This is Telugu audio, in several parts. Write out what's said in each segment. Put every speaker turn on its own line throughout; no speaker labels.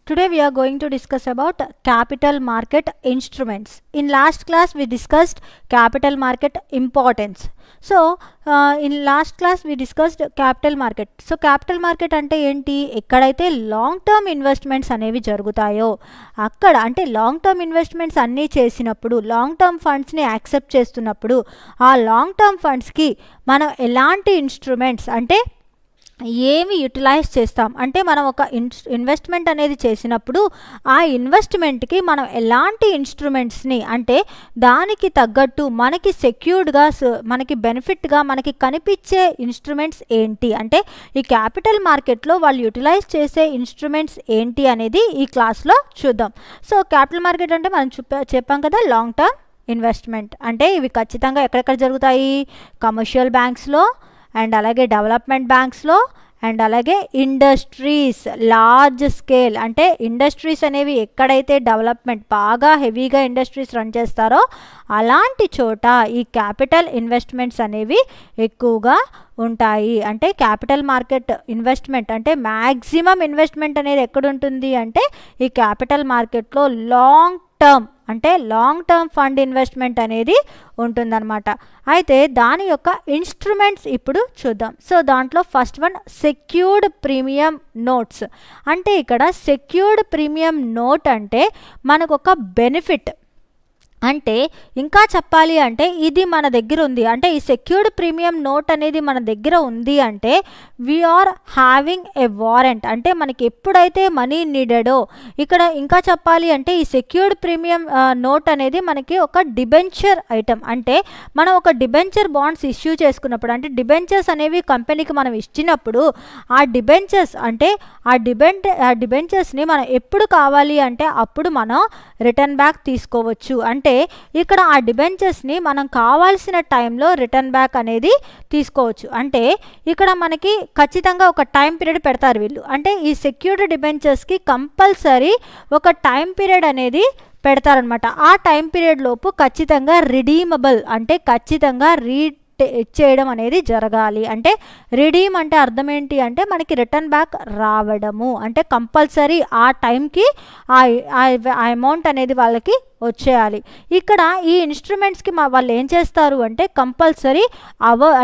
Today we are going to discuss about capital market instruments. In last class we discussed capital market importance. So in last class we discussed capital market. So capital market ante enti ekkadaithe long term investments anevi jarugutayo akkada ante long term investments anni chesinappudu long term funds ni accept chestunnappudu aa long term funds ki మనం ఎలాంటి ఇన్స్ట్రుమెంట్స్ అంటే ఏమి యూటిలైజ్ చేస్తాం అంటే మనం ఒక ఇన్వెస్ట్మెంట్ అనేది చేసినప్పుడు ఆ ఇన్వెస్ట్మెంట్కి మనం ఎలాంటి ఇన్స్ట్రుమెంట్స్ని అంటే దానికి తగ్గట్టు మనకి సెక్యూర్డ్గా మనకి బెనిఫిట్గా మనకి కనిపించే ఇన్స్ట్రుమెంట్స్ ఏంటి అంటే ఈ క్యాపిటల్ మార్కెట్లో వాళ్ళు యూటిలైజ్ చేసే ఇన్స్ట్రుమెంట్స్ ఏంటి అనేది ఈ క్లాస్లో చూద్దాం. సో క్యాపిటల్ మార్కెట్ అంటే మనం చెప్పాం కదా లాంగ్ టర్మ్ ఇన్వెస్ట్మెంట్ అంటే ఇవి ఖచ్చితంగా ఎక్కడెక్కడ జరుగుతాయి, కమర్షియల్ బ్యాంక్స్లో అండ్ అలాగే డెవలప్మెంట్ బ్యాంక్స్లో అండ్ అలాగే ఇండస్ట్రీస్ లార్జ్ స్కేల్ అంటే ఇండస్ట్రీస్ అనేవి ఎక్కడైతే డెవలప్మెంట్ బాగా హెవీగా ఇండస్ట్రీస్ రన్ చేస్తారో అలాంటి చోట ఈ క్యాపిటల్ ఇన్వెస్ట్మెంట్స్ అనేవి ఎక్కువగా ఉంటాయి. అంటే క్యాపిటల్ మార్కెట్ ఇన్వెస్ట్మెంట్ అంటే మ్యాక్సిమం ఇన్వెస్ట్మెంట్ అనేది ఎక్కడుంటుంది అంటే ఈ క్యాపిటల్ మార్కెట్లో లాంగ్ టర్మ్ అంటే లాంగ్ టర్మ్ ఫండ్ ఇన్వెస్ట్మెంట్ అనేది ఉంటుందన్నమాట. అయితే దాని యొక్క ఇన్స్ట్రుమెంట్స్ ఇప్పుడు చూద్దాం. సో దాంట్లో first one secured premium notes. అంటే ఇక్కడ సెక్యూర్డ్ ప్రీమియం నోట్ అంటే మనకు ఒక బెనిఫిట్ అంటే ఇంకా చెప్పాలి అంటే ఇది మన దగ్గర ఉంది అంటే ఈ సెక్యూర్డ్ ప్రీమియం నోట్ అనేది మన దగ్గర ఉంది అంటే వీఆర్ హ్యావింగ్ ఎ వారెంట్ అంటే మనకి ఎప్పుడైతే మనీ నీడెడో ఇక్కడ ఇంకా చెప్పాలి అంటే ఈ సెక్యూర్డ్ ప్రీమియం నోట్ అనేది మనకి ఒక డిబెంచర్ ఐటమ్ అంటే మనం ఒక డిబెంచర్ బాండ్స్ ఇష్యూ చేసుకున్నప్పుడు అంటే డిబెంచర్స్ అనేవి కంపెనీకి మనం ఇచ్చినప్పుడు ఆ డిబెంచర్స్ అంటే ఆ డిబెంచర్స్ని మనం ఎప్పుడు కావాలి అంటే అప్పుడు మనం రిటర్న్ బ్యాక్ తీసుకోవచ్చు. అంటే ఇక్కడ ఆ డిబెంచర్స్ని మనం కావాల్సిన టైంలో రిటర్న్ బ్యాక్ అనేది తీసుకోవచ్చు. అంటే ఇక్కడ మనకి ఖచ్చితంగా ఒక టైం పీరియడ్ పెడతారు వీళ్ళు అంటే ఈ సెక్యూర్డ్ డిబెంచర్స్కి కంపల్సరీ ఒక టైం పీరియడ్ అనేది పెడతారనమాట. ఆ టైం పీరియడ్ లోపు ఖచ్చితంగా రిడీమబుల్ అంటే ఖచ్చితంగా చేయడం అనేది జరగాలి. అంటే రిడీమ్ అంటే అర్థం ఏంటి అంటే మనకి రిటర్న్ బ్యాక్ రావడము అంటే కంపల్సరీ ఆ టైంకి ఆ అమౌంట్ అనేది వాళ్ళకి వచ్చేయాలి. ఇక్కడ ఈ ఇన్స్ట్రుమెంట్స్కి వాళ్ళు ఏం చేస్తారు అంటే కంపల్సరీ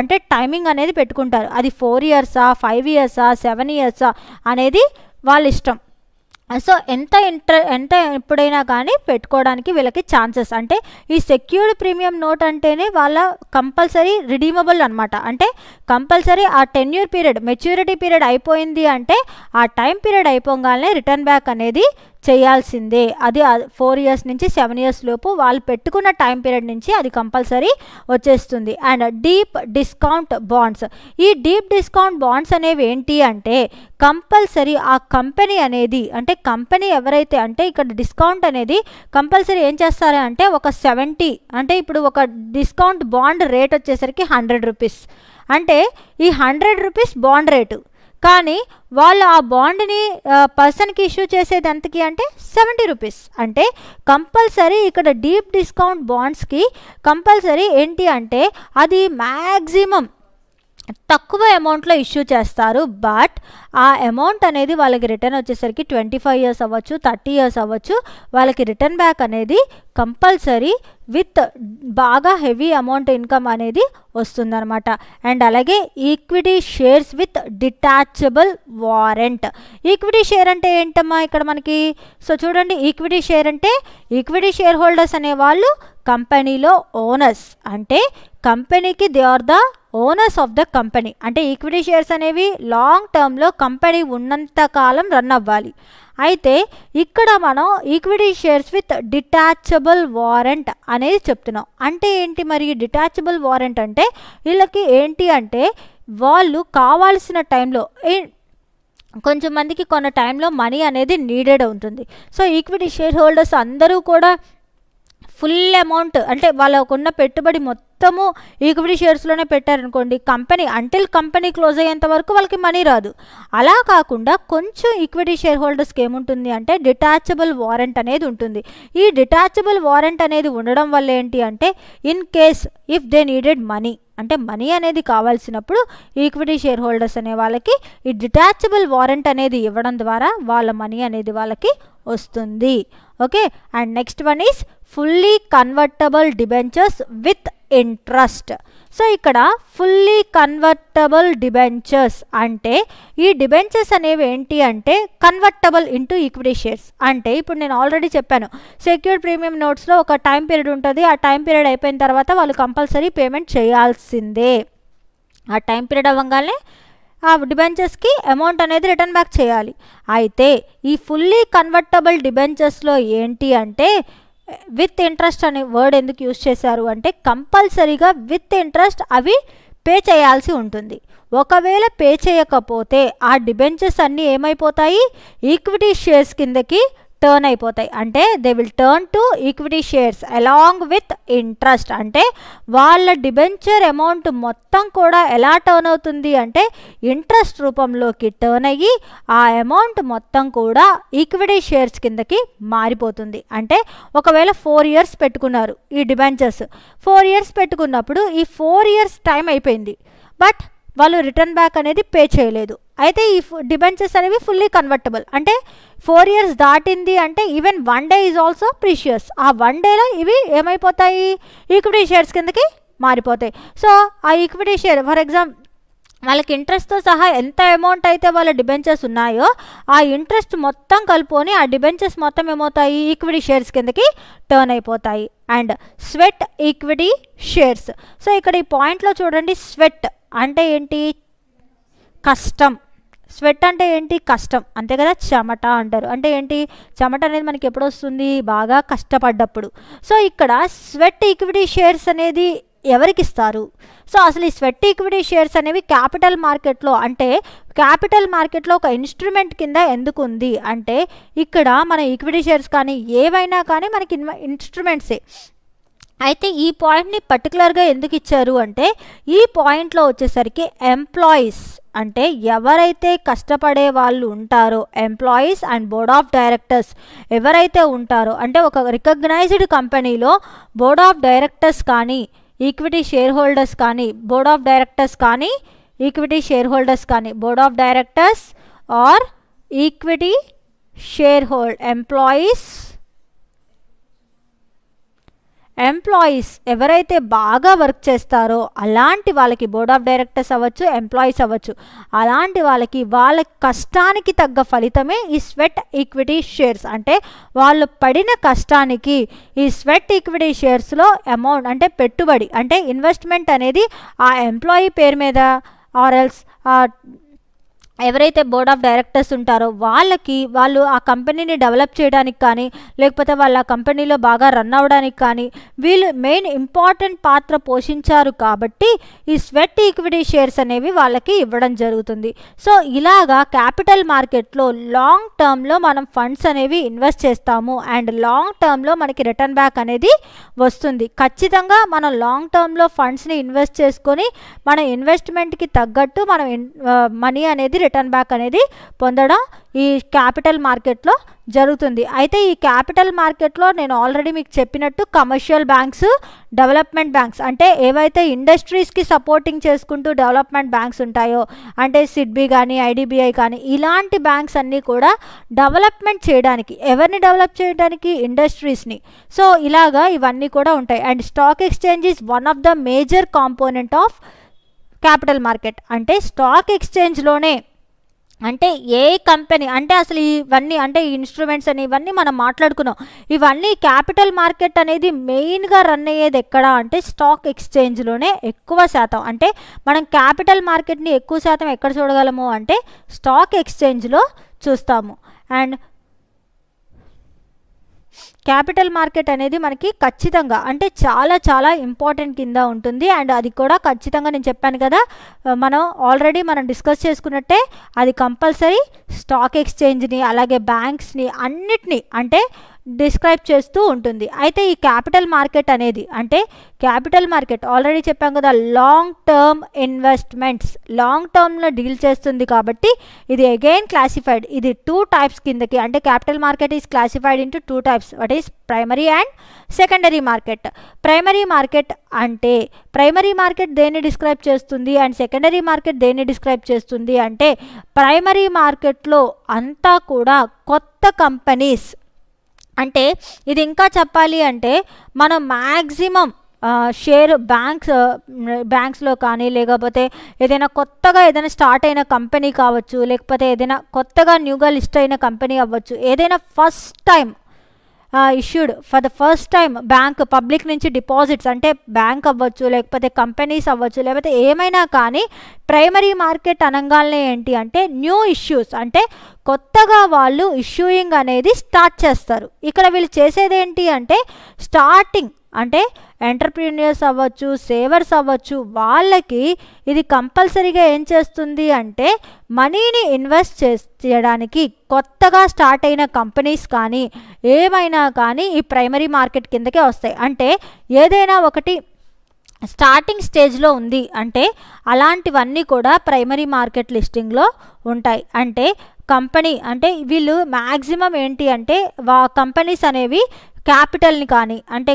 అంటే టైమింగ్ అనేది పెట్టుకుంటారు. అది 4 ఇయర్సా 5 ఇయర్సా 7 ఇయర్సా అనేది వాళ్ళ ఇష్టం. సో ఎంత ఎప్పుడైనా కానీ పెట్టుకోవడానికి వీళ్ళకి ఛాన్సెస్ అంటే ఈ సెక్యూర్డ్ ప్రీమియం నోట్ అంటేనే వాళ్ళ కంపల్సరీ రిడీమబుల్ అనమాట. అంటే కంపల్సరీ ఆ టెన్యూర్ పీరియడ్ మెచ్యూరిటీ పీరియడ్ అయిపోయింది అంటే ఆ టైం పీరియడ్ అయిపోగానే రిటర్న్ బ్యాక్ అనేది చేయాల్సిందే. అది 4 ఇయర్స్ నుంచి 7 ఇయర్స్ లోపు వాళ్ళు పెట్టుకున్న టైం పీరియడ్ నుంచి అది కంపల్సరీ వచ్చేస్తుంది. And deep discount bonds. ఈ డీప్ డిస్కౌంట్ బాండ్స్ అనేవి ఏంటి అంటే కంపల్సరీ ఆ కంపెనీ అనేది అంటే కంపెనీ ఎవరైతే అంటే ఇక్కడ డిస్కౌంట్ అనేది కంపల్సరీ ఏం చేస్తారు అంటే ఒక 70 అంటే ఇప్పుడు ఒక డిస్కౌంట్ బాండ్ రేట్ వచ్చేసరికి 100 రూపీస్ అంటే ఈ 100 రూపీస్ బాండ్ రేటు కానీ వాళ్ళు ఆ బాండ్ని పర్సన్కి ఇష్యూ చేసేది ఎంతకి అంటే 70 రూపీస్. అంటే కంపల్సరీ ఇక్కడ డీప్ డిస్కౌంట్ బాండ్స్కి కంపల్సరీ ఏంటి అంటే అది మ్యాక్సిమం తక్కువ అమౌంట్లో ఇష్యూ చేస్తారు. బట్ ఆ అమౌంట్ అనేది వాళ్ళకి రిటర్న్ వచ్చేసరికి 25 ఇయర్స్ అవ్వచ్చు 30 ఇయర్స్ అవ్వచ్చు వాళ్ళకి రిటర్న్ బ్యాక్ అనేది కంపల్సరీ విత్ బాగా హెవీ అమౌంట్ ఇన్కమ్ అనేది వస్తుందన్నమాట. అండ్ అలాగే equity shares with detachable warrant. Equity share అంటే ఏంటమ్మా ఇక్కడ మనకి సో చూడండి ఈక్విటీ షేర్ అంటే ఈక్విటీ షేర్ హోల్డర్స్ అనేవాళ్ళు కంపెనీలో ఓనర్స్ అంటే కంపెనీకి they are the owners of the company అంటే ఈక్విటీ షేర్స్ అనేవి లాంగ్ టర్మ్లో కంపెనీ ఉన్నంత కాలం రన్ అవ్వాలి. అయితే ఇక్కడ మనం equity shares with detachable warrant అనేది చెప్తున్నాం. అంటే ఏంటి మరి డిటాచబుల్ వారెంట్ అంటే వీళ్ళకి ఏంటి అంటే వాళ్ళు కావాల్సిన టైంలో కొంచెం మందికి కొన్న టైంలో మనీ అనేది నీడెడ్ ఉంటుంది. సో ఈక్విటీ షేర్ హోల్డర్స్ అందరూ కూడా ఫుల్ అమౌంట్ అంటే వాళ్ళకున్న పెట్టుబడి మొత్తము ఈక్విటీ షేర్స్లోనే పెట్టారనుకోండి కంపెనీ అంటిల్ కంపెనీ క్లోజ్ అయ్యేంత వరకు వాళ్ళకి మనీ రాదు. అలా కాకుండా కొంచెం ఈక్విటీ షేర్ హోల్డర్స్కి ఏముంటుంది అంటే డిటాచబుల్ వారెంట్ అనేది ఉంటుంది. ఈ డిటాచబుల్ వారెంట్ అనేది ఉండడం వల్ల ఏంటి అంటే in case if they needed money అంటే మనీ అనేది కావాల్సినప్పుడు ఈక్విటీ షేర్ హోల్డర్స్ అనే వాళ్ళకి ఈ డిటాచబుల్ వారెంట్ అనేది ఇవ్వడం ద్వారా వాళ్ళ మనీ అనేది వాళ్ళకి వస్తుంది. Okay, and next one is fully convertible debentures with interest. So ఇక్కడ ఫుల్లీ కన్వర్టబుల్ డిబెంచర్స్ అంటే ఈ డిబెంచర్స్ అనేవి ఏంటి అంటే కన్వర్టబుల్ ఇంటూ ఈక్విటీ షేర్స్. అంటే ఇప్పుడు నేను ఆల్రెడీ చెప్పాను, సెక్యూర్డ్ ప్రీమియం నోట్స్లో ఒక టైం పీరియడ్ ఉంటుంది. ఆ టైం పీరియడ్ అయిపోయిన తర్వాత వాళ్ళు కంపల్సరీ పేమెంట్ చేయాల్సిందే. ఆ టైం పీరియడ్ అవ్వగానే ఆ డిబెంచర్స్కి అమౌంట్ అనేది రిటర్న్ బ్యాక్ చేయాలి. అయితే ఈ ఫుల్లీ కన్వర్టబుల్ డిబెంచర్స్లో ఏంటి అంటే విత్ ఇంట్రెస్ట్ అనే వర్డ్ ఎందుకు యూజ్ చేశారు అంటే కంపల్సరీగా విత్ ఇంట్రెస్ట్ అవి పే చేయాల్సి ఉంటుంది. ఒకవేళ పే చేయకపోతే ఆ డిబెంచర్స్ అన్నీ ఏమైపోతాయి, ఈక్విటీ షేర్స్ కిందకి టర్న్ అయిపోతాయి. అంటే they will turn to equity shares along with interest. అంటే వాళ్ళ డిబెంచర్ అమౌంట్ మొత్తం కూడా ఎలా టర్న్ అవుతుంది అంటే ఇంట్రెస్ట్ రూపంలోకి టర్న్ అయ్యి ఆ అమౌంట్ మొత్తం కూడా ఈక్విటీ షేర్స్ కిందకి మారిపోతుంది. అంటే ఒకవేళ 4 years పెట్టుకున్నారు ఈ డిబెంచర్స్, 4 years పెట్టుకున్నప్పుడు ఈ 4 years టైం అయిపోయింది, బట్ వాళ్ళు రిటర్న్ బ్యాక్ అనేది పే చేయలేదు. అయితే ఈ డిబెంచర్స్ అనేవి ఫుల్లీ కన్వర్టబుల్. అంటే 4 years దాటింది అంటే even 1 day is also precious. ఆ 1 dayలో ఇవి ఏమైపోతాయి, ఈక్విటీ షేర్స్ కిందకి మారిపోతాయి. సో ఆ ఈక్విటీ షేర్ ఫర్ ఎగ్జాంపుల్ వాళ్ళకి ఇంట్రెస్ట్తో సహా ఎంత అమౌంట్ అయితే వాళ్ళ డిబెంచర్స్ ఉన్నాయో ఆ ఇంట్రెస్ట్ మొత్తం కలుపుకొని ఆ డిబెంచర్స్ మొత్తం ఏమవుతాయి, ఈక్విటీ షేర్స్ కిందకి టర్న్ అయిపోతాయి. And sweat equity shares. So ఇక్కడ ఈ పాయింట్లో చూడండి, స్వెట్ అంటే ఏంటి, కష్టం. స్వెట్ అంటే ఏంటి, కష్టం, అంతే కదా. చెమట అంటారు. అంటే ఏంటి, చెమట అనేది మనకి ఎప్పుడు వస్తుంది, బాగా కష్టపడ్డప్పుడు. సో ఇక్కడ స్వెట్ ఈక్విటీ షేర్స్ అనేది ఎవరికి ఇస్తారు? సో అసలు ఈ స్వెట్ ఈక్విటీ షేర్స్ అనేవి క్యాపిటల్ మార్కెట్లో, అంటే క్యాపిటల్ మార్కెట్లో ఒక ఇన్స్ట్రుమెంట్ కింద ఎందుకు ఉంది అంటే ఇక్కడ మన ఈక్విటీ షేర్స్ కానీ ఏవైనా కానీ మనకి ఇన్స్ట్రుమెంట్సే. అయితే ఈ పాయింట్ని పర్టికులర్గా ఎందుకు ఇచ్చారు అంటే ఈ పాయింట్లో వచ్చేసరికి ఎంప్లాయీస్ అంటే ఎవరైతే కష్టపడే వాళ్ళు ఉంటారో, employees and board of directors ఎవరైతే ఉంటారో, అంటే ఒక రికగ్నైజ్డ్ కంపెనీలో బోర్డ్ ఆఫ్ డైరెక్టర్స్ కానీ ఈక్విటీ షేర్ హోల్డర్స్ కానీ, బోర్డ్ ఆఫ్ డైరెక్టర్స్ కానీ ఈక్విటీ షేర్ హోల్డర్స్ కానీ, board of directors or equity share employees ఎవరైతే బాగా వర్క్ చేస్తారో అలాంటి వాళ్ళకి, బోర్డ్ ఆఫ్ డైరెక్టర్స్ అవ్వచ్చు, ఎంప్లాయీస్ అవ్వచ్చు, అలాంటి వాళ్ళకి వాళ్ళ కష్టానికి తగ్గ ఫలితమే ఈ స్వెట్ ఈక్విటీ షేర్స్. అంటే వాళ్ళు పడిన కష్టానికి ఈ స్వెట్ ఈక్విటీ షేర్స్లో అమౌంట్ అంటే పెట్టుబడి, అంటే ఇన్వెస్ట్మెంట్ అనేది ఆ ఎంప్లాయీ పేరు మీద ఆర్ ఎల్స్ ఎవరైతే బోర్డ్ ఆఫ్ డైరెక్టర్స్ ఉంటారో వాళ్ళు ఆ కంపెనీని డెవలప్ చేయడానికి కానీ లేకపోతే వాళ్ళ కంపెనీలో బాగా రన్ అవ్వడానికి కానీ వీళ్ళు మెయిన్ ఇంపార్టెంట్ పాత్ర పోషించారు. కాబట్టి ఈ స్వెట్ ఈక్విటీ షేర్స్ అనేవి వాళ్ళకి ఇవ్వడం జరుగుతుంది. సో ఇలాగా క్యాపిటల్ మార్కెట్లో లాంగ్ టర్మ్లో మనం ఫండ్స్ అనేవి ఇన్వెస్ట్ చేస్తాము అండ్ లాంగ్ టర్మ్లో మనకి రిటర్న్ బ్యాక్ అనేది వస్తుంది. ఖచ్చితంగా మనం లాంగ్ టర్మ్లో ఫండ్స్ని ఇన్వెస్ట్ చేసుకొని మన ఇన్వెస్ట్మెంట్కి తగ్గట్టు మనం మనీ అనేది రిటర్న్ బ్యాక్ అనేది పొందడం ఈ క్యాపిటల్ మార్కెట్లో జరుగుతుంది. అయితే ఈ క్యాపిటల్ మార్కెట్లో నేను ఆల్రెడీ మీకు చెప్పినట్టు కమర్షియల్ బ్యాంక్స్, డెవలప్మెంట్ బ్యాంక్స్ అంటే ఏవైతే ఇండస్ట్రీస్కి సపోర్టింగ్ చేసుకుంటూ డెవలప్మెంట్ బ్యాంక్స్ ఉంటాయో అంటే సిడ్బీ కానీ ఐడిబిఐ కానీ ఇలాంటి బ్యాంక్స్ అన్నీ కూడా డెవలప్మెంట్ చేయడానికి, ఎవరిని డెవలప్ చేయడానికి, ఇండస్ట్రీస్ని. సో ఇలాగా ఇవన్నీ కూడా ఉంటాయి. And stock exchange is one of the major component of capital market. అంటే స్టాక్ ఎక్స్చేంజ్లోనే అంటే ఏ కంపెనీ అంటే అసలు ఇవన్నీ అంటే ఈ ఇన్స్ట్రుమెంట్స్ అని ఇవన్నీ మనం మాట్లాడుకున్నాం. ఇవన్నీ క్యాపిటల్ మార్కెట్ అనేది మెయిన్గా రన్ అయ్యేది ఎక్కడ అంటే స్టాక్ ఎక్స్చేంజ్లోనే ఎక్కువ శాతం. అంటే మనం క్యాపిటల్ మార్కెట్ని ఎక్కువ శాతం ఎక్కడ చూడగలము అంటే స్టాక్ ఎక్స్చేంజ్లో చూస్తాము. అండ్ క్యాపిటల్ మార్కెట్ అనేది మనకి ఖచ్చితంగా అంటే చాలా చాలా ఇంపార్టెంట్ కింద ఉంటుంది. అండ్ అది కూడా ఖచ్చితంగా నేను చెప్పాను కదా, మనం డిస్కస్ చేసుకున్నట్టే అది కంపల్సరీ స్టాక్ ఎక్స్చేంజ్ని అలాగే బ్యాంక్స్ని అన్నిటినీ అంటే డిస్క్రైబ్ చేస్తూ ఉంటుంది. అయితే ఈ క్యాపిటల్ మార్కెట్ అనేది అంటే క్యాపిటల్ మార్కెట్ ఆల్రెడీ చెప్పాం కదా, లాంగ్ టర్మ్ ఇన్వెస్ట్మెంట్స్, లాంగ్ టర్మ్లో డీల్ చేస్తుంది కాబట్టి ఇది అగైన్ క్లాసిఫైడ్, ఇది 2 టైప్స్ కిందకి, అంటే capital market is classified into 2 types, what is primary and secondary market. Primary market అంటే ప్రైమరీ మార్కెట్ దేన్ని డిస్క్రైబ్ చేస్తుంది అండ్ సెకండరీ మార్కెట్ దేన్ని డిస్క్రైబ్ చేస్తుంది అంటే ప్రైమరీ మార్కెట్లో అంతా కూడా కొత్త కంపెనీస్, అంటే ఇది ఇంకా చెప్పాలి అంటే మనం మ్యాక్సిమం షేర్ బ్యాంక్స్లో కానీ లేకపోతే ఏదైనా కొత్తగా ఏదైనా స్టార్ట్ అయిన కంపెనీ కావచ్చు, లేకపోతే ఏదైనా కొత్తగా న్యూగా లిస్ట్ అయిన కంపెనీ అవ్వచ్చు, ఏదైనా first time issued for the first time bank public నుంచి డిపాజిట్స్, అంటే బ్యాంక్ అవ్వచ్చు లేకపోతే కంపెనీస్ అవ్వచ్చు లేకపోతే ఏమైనా కానీ ప్రైమరీ మార్కెట్ అనగానే ఏంటి అంటే న్యూ ఇష్యూస్, అంటే కొత్తగా వాళ్ళు ఇష్యూయింగ్ అనేది స్టార్ట్ చేస్తారు. ఇక్కడ వీళ్ళు చేసేది ఏంటి అంటే స్టార్టింగ్, అంటే ఎంటర్ప్రీనియర్స్ అవ్వచ్చు, సేవర్స్ అవ్వచ్చు, వాళ్ళకి ఇది కంపల్సరీగా ఏం చేస్తుంది అంటే మనీని ఇన్వెస్ట్ చేయడానికి కొత్తగా స్టార్ట్ అయిన కంపెనీస్ కానీ ఏమైనా కానీ ఈ ప్రైమరీ మార్కెట్ కిందకే వస్తాయి. అంటే ఏదైనా ఒకటి స్టార్టింగ్ స్టేజ్లో ఉంది అంటే అలాంటివన్నీ కూడా ప్రైమరీ మార్కెట్ లిస్టింగ్లో ఉంటాయి. అంటే కంపెనీ అంటే వీళ్ళు మ్యాక్సిమం ఏంటి అంటే కంపెనీస్ అనేవి క్యాపిటల్ని కానీ అంటే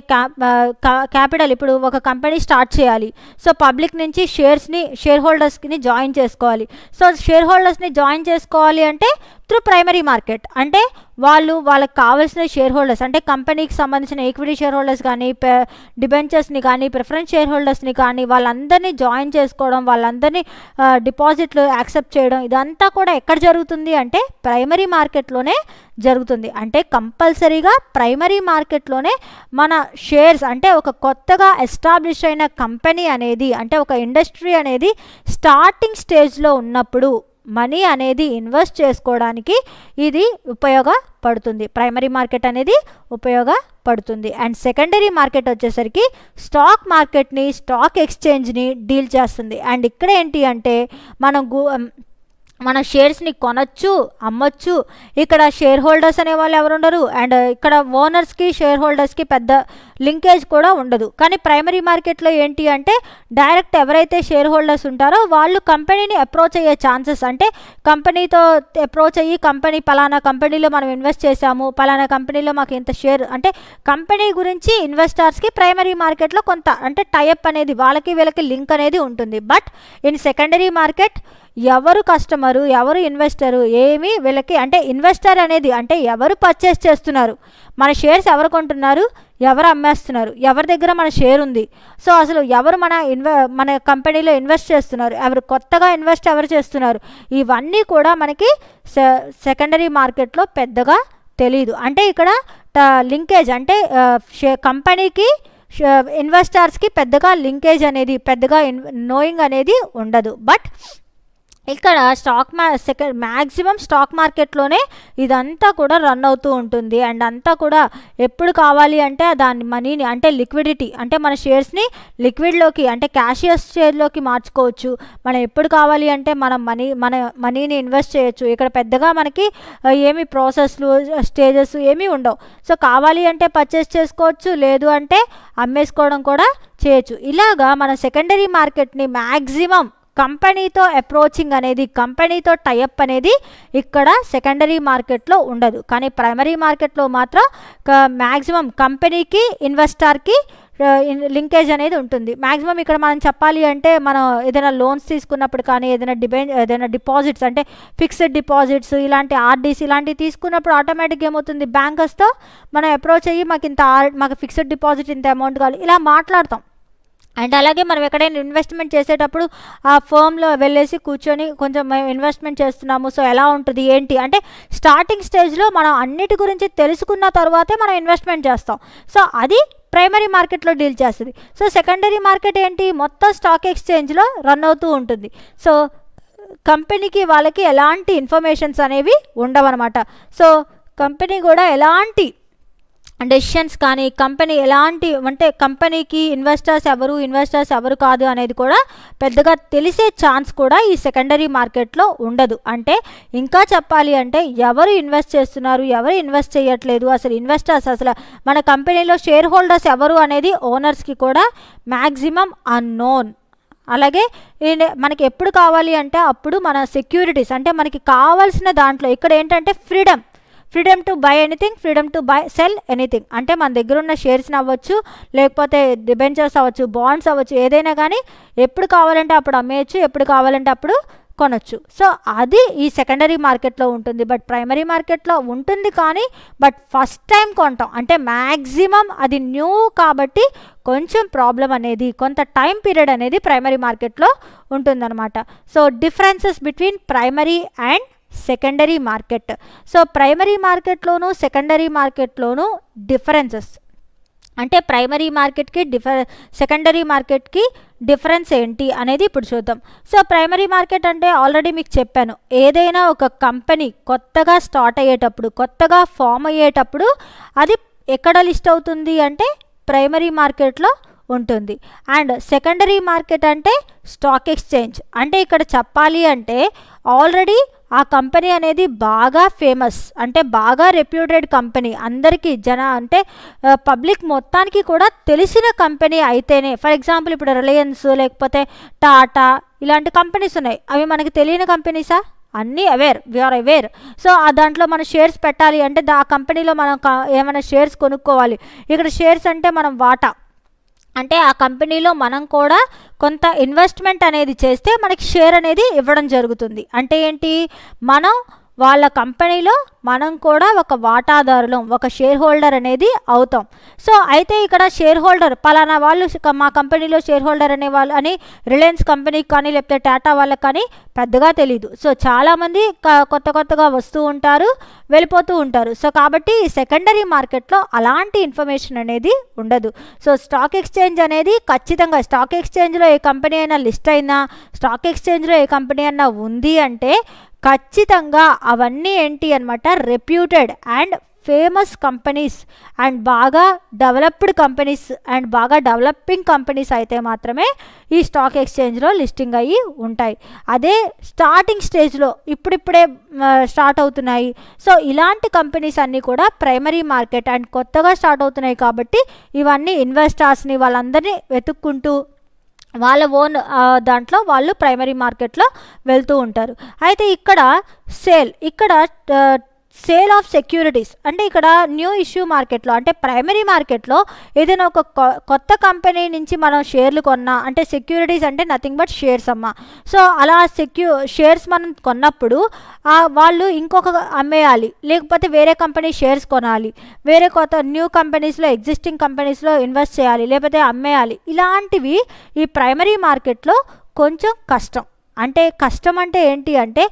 క్యాపిటల్, ఇప్పుడు ఒక కంపెనీ స్టార్ట్ చేయాలి, సో పబ్లిక్ నుంచి షేర్ హోల్డర్స్ని జాయిన్ చేసుకోవాలి. సో షేర్ హోల్డర్స్ని జాయిన్ చేసుకోవాలి అంటే త్రూ ప్రైమరీ మార్కెట్, అంటే వాళ్ళకి కావాల్సిన షేర్ హోల్డర్స్ అంటే కంపెనీకి సంబంధించిన ఈక్విటీ షేర్ హోల్డర్స్ కానీ డిబెంచర్స్ని కానీ ప్రిఫరెన్స్ షేర్ హోల్డర్స్ని కానీ వాళ్ళందరినీ జాయిన్ చేసుకోవడం, వాళ్ళందరినీ డిపాజిట్లు యాక్సెప్ట్ చేయడం, ఇదంతా కూడా ఎక్కడ జరుగుతుంది అంటే ప్రైమరీ మార్కెట్లోనే జరుగుతుంది. అంటే కంపల్సరీగా ప్రైమరీ మార్కెట్లోనే మన షేర్స్, అంటే ఒక కొత్తగా ఎస్టాబ్లిష్ అయిన కంపెనీ అనేది, అంటే ఒక ఇండస్ట్రీ అనేది స్టార్టింగ్ స్టేజ్లో ఉన్నప్పుడు మనీ అనేది ఇన్వెస్ట్ చేసుకోవడానికి ఇది ఉపయోగపడుతుంది, ప్రైమరీ మార్కెట్ అనేది ఉపయోగపడుతుంది. అండ్ సెకండరీ మార్కెట్ వచ్చేసరికి స్టాక్ మార్కెట్ని, స్టాక్ ఎక్స్చేంజ్ని డీల్ చేస్తుంది. అండ్ ఇక్కడ ఏంటి అంటే మన షేర్స్ని కొనొచ్చు, అమ్మొచ్చు. ఇక్కడ షేర్ హోల్డర్స్ అనే వాళ్ళు ఎవరు ఉండరు, అండ్ ఇక్కడ ఓనర్స్కి షేర్ హోల్డర్స్కి పెద్ద లింకేజ్ కూడా ఉండదు. కానీ ప్రైమరీ మార్కెట్లో ఏంటి అంటే డైరెక్ట్ ఎవరైతే షేర్ హోల్డర్స్ ఉంటారో వాళ్ళు కంపెనీని అప్రోచ్ అయ్యే ఛాన్సెస్, అంటే కంపెనీతో అప్రోచ్ అయ్యి కంపెనీ పలానా కంపెనీలో మనం ఇన్వెస్ట్ చేసాము, పలానా కంపెనీలో మాకు ఇంత షేర్, అంటే కంపెనీ గురించి ఇన్వెస్టర్స్కి ప్రైమరీ మార్కెట్లో కొంత అంటే టైఅప్ అనేది వాళ్ళకి వీళ్ళకి లింక్ అనేది ఉంటుంది. బట్ ఇన్ సెకండరీ మార్కెట్ ఎవరు కస్టమరు, ఎవరు ఇన్వెస్టరు ఏమి వీళ్ళకి, అంటే ఇన్వెస్టర్ అనేది అంటే ఎవరు పర్చేస్ చేస్తున్నారు, మన షేర్స్ ఎవరు కొంటున్నారు, ఎవరు అమ్మేస్తున్నారు, ఎవరి దగ్గర మన షేర్ ఉంది, సో అసలు ఎవరు మన కంపెనీలో ఇన్వెస్ట్ చేస్తున్నారు, ఎవరు కొత్తగా ఇన్వెస్ట్ ఎవరు చేస్తున్నారు, ఇవన్నీ కూడా మనకి సెకండరీ మార్కెట్లో పెద్దగా తెలీదు. అంటే ఇక్కడ లింకేజ్ అంటే కంపెనీకి ఇన్వెస్టర్స్కి పెద్దగా లింకేజ్ అనేది పెద్దగా నోయింగ్ అనేది ఉండదు. బట్ ఇక్కడ మ్యాక్సిమం స్టాక్ మార్కెట్లోనే ఇదంతా కూడా రన్ అవుతూ ఉంటుంది. అండ్ అంతా కూడా ఎప్పుడు కావాలి అంటే దాని మనీని, అంటే లిక్విడిటీ, అంటే మన షేర్స్ని లిక్విడ్లోకి అంటే క్యాషియస్ షేర్లోకి మార్చుకోవచ్చు. మనం ఎప్పుడు కావాలి అంటే మన మనీని ఇన్వెస్ట్ చేయొచ్చు. ఇక్కడ పెద్దగా మనకి ఏమి ప్రాసెస్లు స్టేజెస్ ఏమీ ఉండవు. సో కావాలి అంటే పర్చేస్ చేసుకోవచ్చు, లేదు అంటే అమ్మేసుకోవడం కూడా చేయొచ్చు. ఇలాగా మన సెకండరీ మార్కెట్ని మ్యాక్సిమం కంపెనీతో అప్రోచింగ్ అనేది, కంపెనీతో టైఅప్ అనేది ఇక్కడ సెకండరీ మార్కెట్లో ఉండదు. కానీ ప్రైమరీ మార్కెట్లో మాత్రం మ్యాక్సిమం కంపెనీకి ఇన్వెస్టర్కి లింకేజ్ అనేది ఉంటుంది. మ్యాక్సిమం ఇక్కడ మనం చెప్పాలి అంటే మనం ఏదైనా లోన్స్ తీసుకున్నప్పుడు కానీ ఏదైనా డిపాజిట్స్ అంటే ఫిక్స్డ్ డిపాజిట్స్ ఇలాంటి ఆర్డీస్ ఇలాంటివి తీసుకున్నప్పుడు ఆటోమేటిక్గా ఏమవుతుంది, బ్యాంకర్స్తో మనం అప్రోచ్ అయ్యి మాకు ఫిక్స్డ్ డిపాజిట్ ఇంత అమౌంట్ కావాలి ఇలా మాట్లాడతాం. అండ్ అలాగే మనం ఎక్కడైనా ఇన్వెస్ట్మెంట్ చేసేటప్పుడు ఆ ఫర్మ్లో వెళ్ళేసి కూర్చొని కొంచెం మేము ఇన్వెస్ట్మెంట్ చేస్తున్నాము, సో ఎలా ఉంటుంది ఏంటి అంటే స్టార్టింగ్ స్టేజ్లో మనం అన్నిటి గురించి తెలుసుకున్న తర్వాతే మనం ఇన్వెస్ట్మెంట్ చేస్తాం. సో అది ప్రైమరీ మార్కెట్లో డీల్ చేస్తుంది. సో సెకండరీ మార్కెట్ ఏంటి, మొత్తం స్టాక్ ఎక్స్చేంజ్లో రన్ అవుతూ ఉంటుంది. సో కంపెనీకి వాళ్ళకి ఎలాంటి ఇన్ఫర్మేషన్స్ అనేవి ఉండవన్నమాట. సో కంపెనీ కూడా ఎలాంటి డెసిషన్స్ కానీ కంపెనీ ఎలాంటి అంటే కంపెనీకి ఇన్వెస్టర్స్ ఎవరు కాదు అనేది కూడా పెద్దగా తెలిసే ఛాన్స్ కూడా ఈ సెకండరీ మార్కెట్లో ఉండదు. అంటే ఇంకా చెప్పాలి అంటే ఎవరు ఇన్వెస్ట్ చేస్తున్నారు, ఎవరు ఇన్వెస్ట్ చేయట్లేదు, అసలు ఇన్వెస్టర్స్ అసలు మన కంపెనీలో షేర్ హోల్డర్స్ ఎవరు అనేది ఓనర్స్కి కూడా మ్యాక్సిమం అన్నోన్. అలాగే మనకి ఎప్పుడు కావాలి అంటే అప్పుడు మన సెక్యూరిటీస్ అంటే మనకి కావాల్సిన దాంట్లో ఇక్కడ ఏంటంటే freedom to buy anything, freedom to buy sell anything. అంటే మన దగ్గర ఉన్న షేర్స్ని అవ్వచ్చు, లేకపోతే డిబెంచర్స్ అవ్వచ్చు, బాండ్స్ అవ్వచ్చు, ఏదైనా కానీ ఎప్పుడు కావాలంటే అప్పుడు అమ్మేయచ్చు, ఎప్పుడు కావాలంటే అప్పుడు కొనొచ్చు. సో అది ఈ సెకండరీ మార్కెట్లో ఉంటుంది. బట్ ప్రైమరీ మార్కెట్లో ఉంటుంది కానీ బట్ ఫస్ట్ టైం కొంటాం అంటే మ్యాక్సిమం అది న్యూ కాబట్టి కొంచెం ప్రాబ్లం అనేది కొంత టైం పీరియడ్ అనేది ప్రైమరీ మార్కెట్లో ఉంటుందన్నమాట. So differences between primary and secondary market. So primary మార్కెట్లోను సెకండరీ మార్కెట్లోను డిఫరెన్సెస్ అంటే ప్రైమరీ మార్కెట్కి సెకండరీ మార్కెట్కి డిఫరెన్స్ ఏంటి అనేది ఇప్పుడు చూద్దాం. సో ప్రైమరీ మార్కెట్ అంటే ఆల్రెడీ మీకు చెప్పాను, ఏదైనా ఒక కంపెనీ కొత్తగా స్టార్ట్ అయ్యేటప్పుడు, కొత్తగా ఫామ్ అయ్యేటప్పుడు అది ఎక్కడ లిస్ట్ అవుతుంది అంటే ప్రైమరీ మార్కెట్లో ఉంటుంది. అండ్ సెకండరీ మార్కెట్ అంటే స్టాక్ ఎక్స్చేంజ్. అంటే ఇక్కడ చెప్పాలి అంటే ఆల్రెడీ ఆ కంపెనీ అనేది బాగా ఫేమస్ అంటే బాగా రెప్యూటెడ్ కంపెనీ, అందరికీ అంటే పబ్లిక్ మొత్తానికి కూడా తెలిసిన కంపెనీ అయితేనే. ఫర్ ఎగ్జాంపుల్ ఇప్పుడు రిలయన్స్ లేకపోతే టాటా ఇలాంటి కంపెనీస్ ఉన్నాయి, అవి మనకి తెలియని కంపెనీసా? అన్నీ వీఆర్ అవేర్. సో ఆ దాంట్లో మనం షేర్స్ పెట్టాలి అంటే ఆ కంపెనీలో మనం ఏమైనా షేర్స్ కొనుక్కోవాలి. ఇక్కడ షేర్స్ అంటే మనం వాటా అంటే ఆ కంపెనీలో మనం కూడా కొంత ఇన్వెస్ట్మెంట్ అనేది చేస్తే మనకి షేర్ అనేది ఇవ్వడం జరుగుతుంది. అంటే ఏంటి, మనం వాళ్ళ కంపెనీలో మనం కూడా ఒక వాటాదారులం, ఒక షేర్ హోల్డర్ అనేది అవుతాం. సో అయితే ఇక్కడ షేర్ హోల్డర్ పలానా వాళ్ళు మా కంపెనీలో షేర్ హోల్డర్ అనే వాళ్ళు అని రిలయన్స్ కంపెనీకి కానీ లేకపోతే టాటా వాళ్ళకి కానీ పెద్దగా తెలీదు. సో చాలామంది కొత్తగా వస్తూ ఉంటారు, వెళ్ళిపోతూ ఉంటారు. సో కాబట్టి సెకండరీ మార్కెట్లో అలాంటి ఇన్ఫర్మేషన్ అనేది ఉండదు. సో స్టాక్ ఎక్స్చేంజ్ అనేది ఖచ్చితంగా స్టాక్ ఎక్స్చేంజ్లో ఏ కంపెనీ అయినా లిస్ట్ అయినా, స్టాక్ ఎక్స్చేంజ్లో ఏ కంపెనీ అయినా ఉంది అంటే ఖచ్చితంగా అవన్నీ ఏంటి అనమాట, reputed and famous companies and బాగా డెవలప్డ్ కంపెనీస్ అండ్ బాగా డెవలపింగ్ కంపెనీస్ అయితే మాత్రమే ఈ స్టాక్ ఎక్స్చేంజ్లో లిస్టింగ్ అయ్యి ఉంటాయి. అదే స్టార్టింగ్ స్టేజ్లో ఇప్పుడిప్పుడే స్టార్ట్ అవుతున్నాయి. సో ఇలాంటి కంపెనీస్ అన్నీ కూడా ప్రైమరీ మార్కెట్ అండ్ కొత్తగా స్టార్ట్ అవుతున్నాయి కాబట్టి ఇవన్నీ ఇన్వెస్టర్స్ని వాళ్ళందరినీ వెతుక్కుంటూ వాళ్ళ ఓన్ దాంట్లో వాళ్ళు ప్రైమరీ మార్కెట్లో వెళ్తూ ఉంటారు. అయితే ఇక్కడ సేల్ ఆఫ్ సెక్యూరిటీస్ అంటే ఇక్కడ న్యూ ఇష్యూ మార్కెట్లో అంటే ప్రైమరీ మార్కెట్లో ఏదైనా ఒక కొత్త కంపెనీ నుంచి మనం షేర్లు కొన్నా అంటే సెక్యూరిటీస్ అంటే నథింగ్ బట్ షేర్స్ అమ్మా. సో అలా షేర్స్ మనం కొన్నప్పుడు వాళ్ళు ఇంకొక అమ్మేయాలి, లేకపోతే వేరే కంపెనీ షేర్స్ కొనాలి, వేరే కొత్త న్యూ కంపెనీస్లో ఎగ్జిస్టింగ్ కంపెనీస్లో ఇన్వెస్ట్ చేయాలి, లేకపోతే అమ్మేయాలి. ఇలాంటివి ఈ ప్రైమరీ మార్కెట్లో కొంచెం కష్టం. అంటే కష్టం అంటే ఏంటి అంటే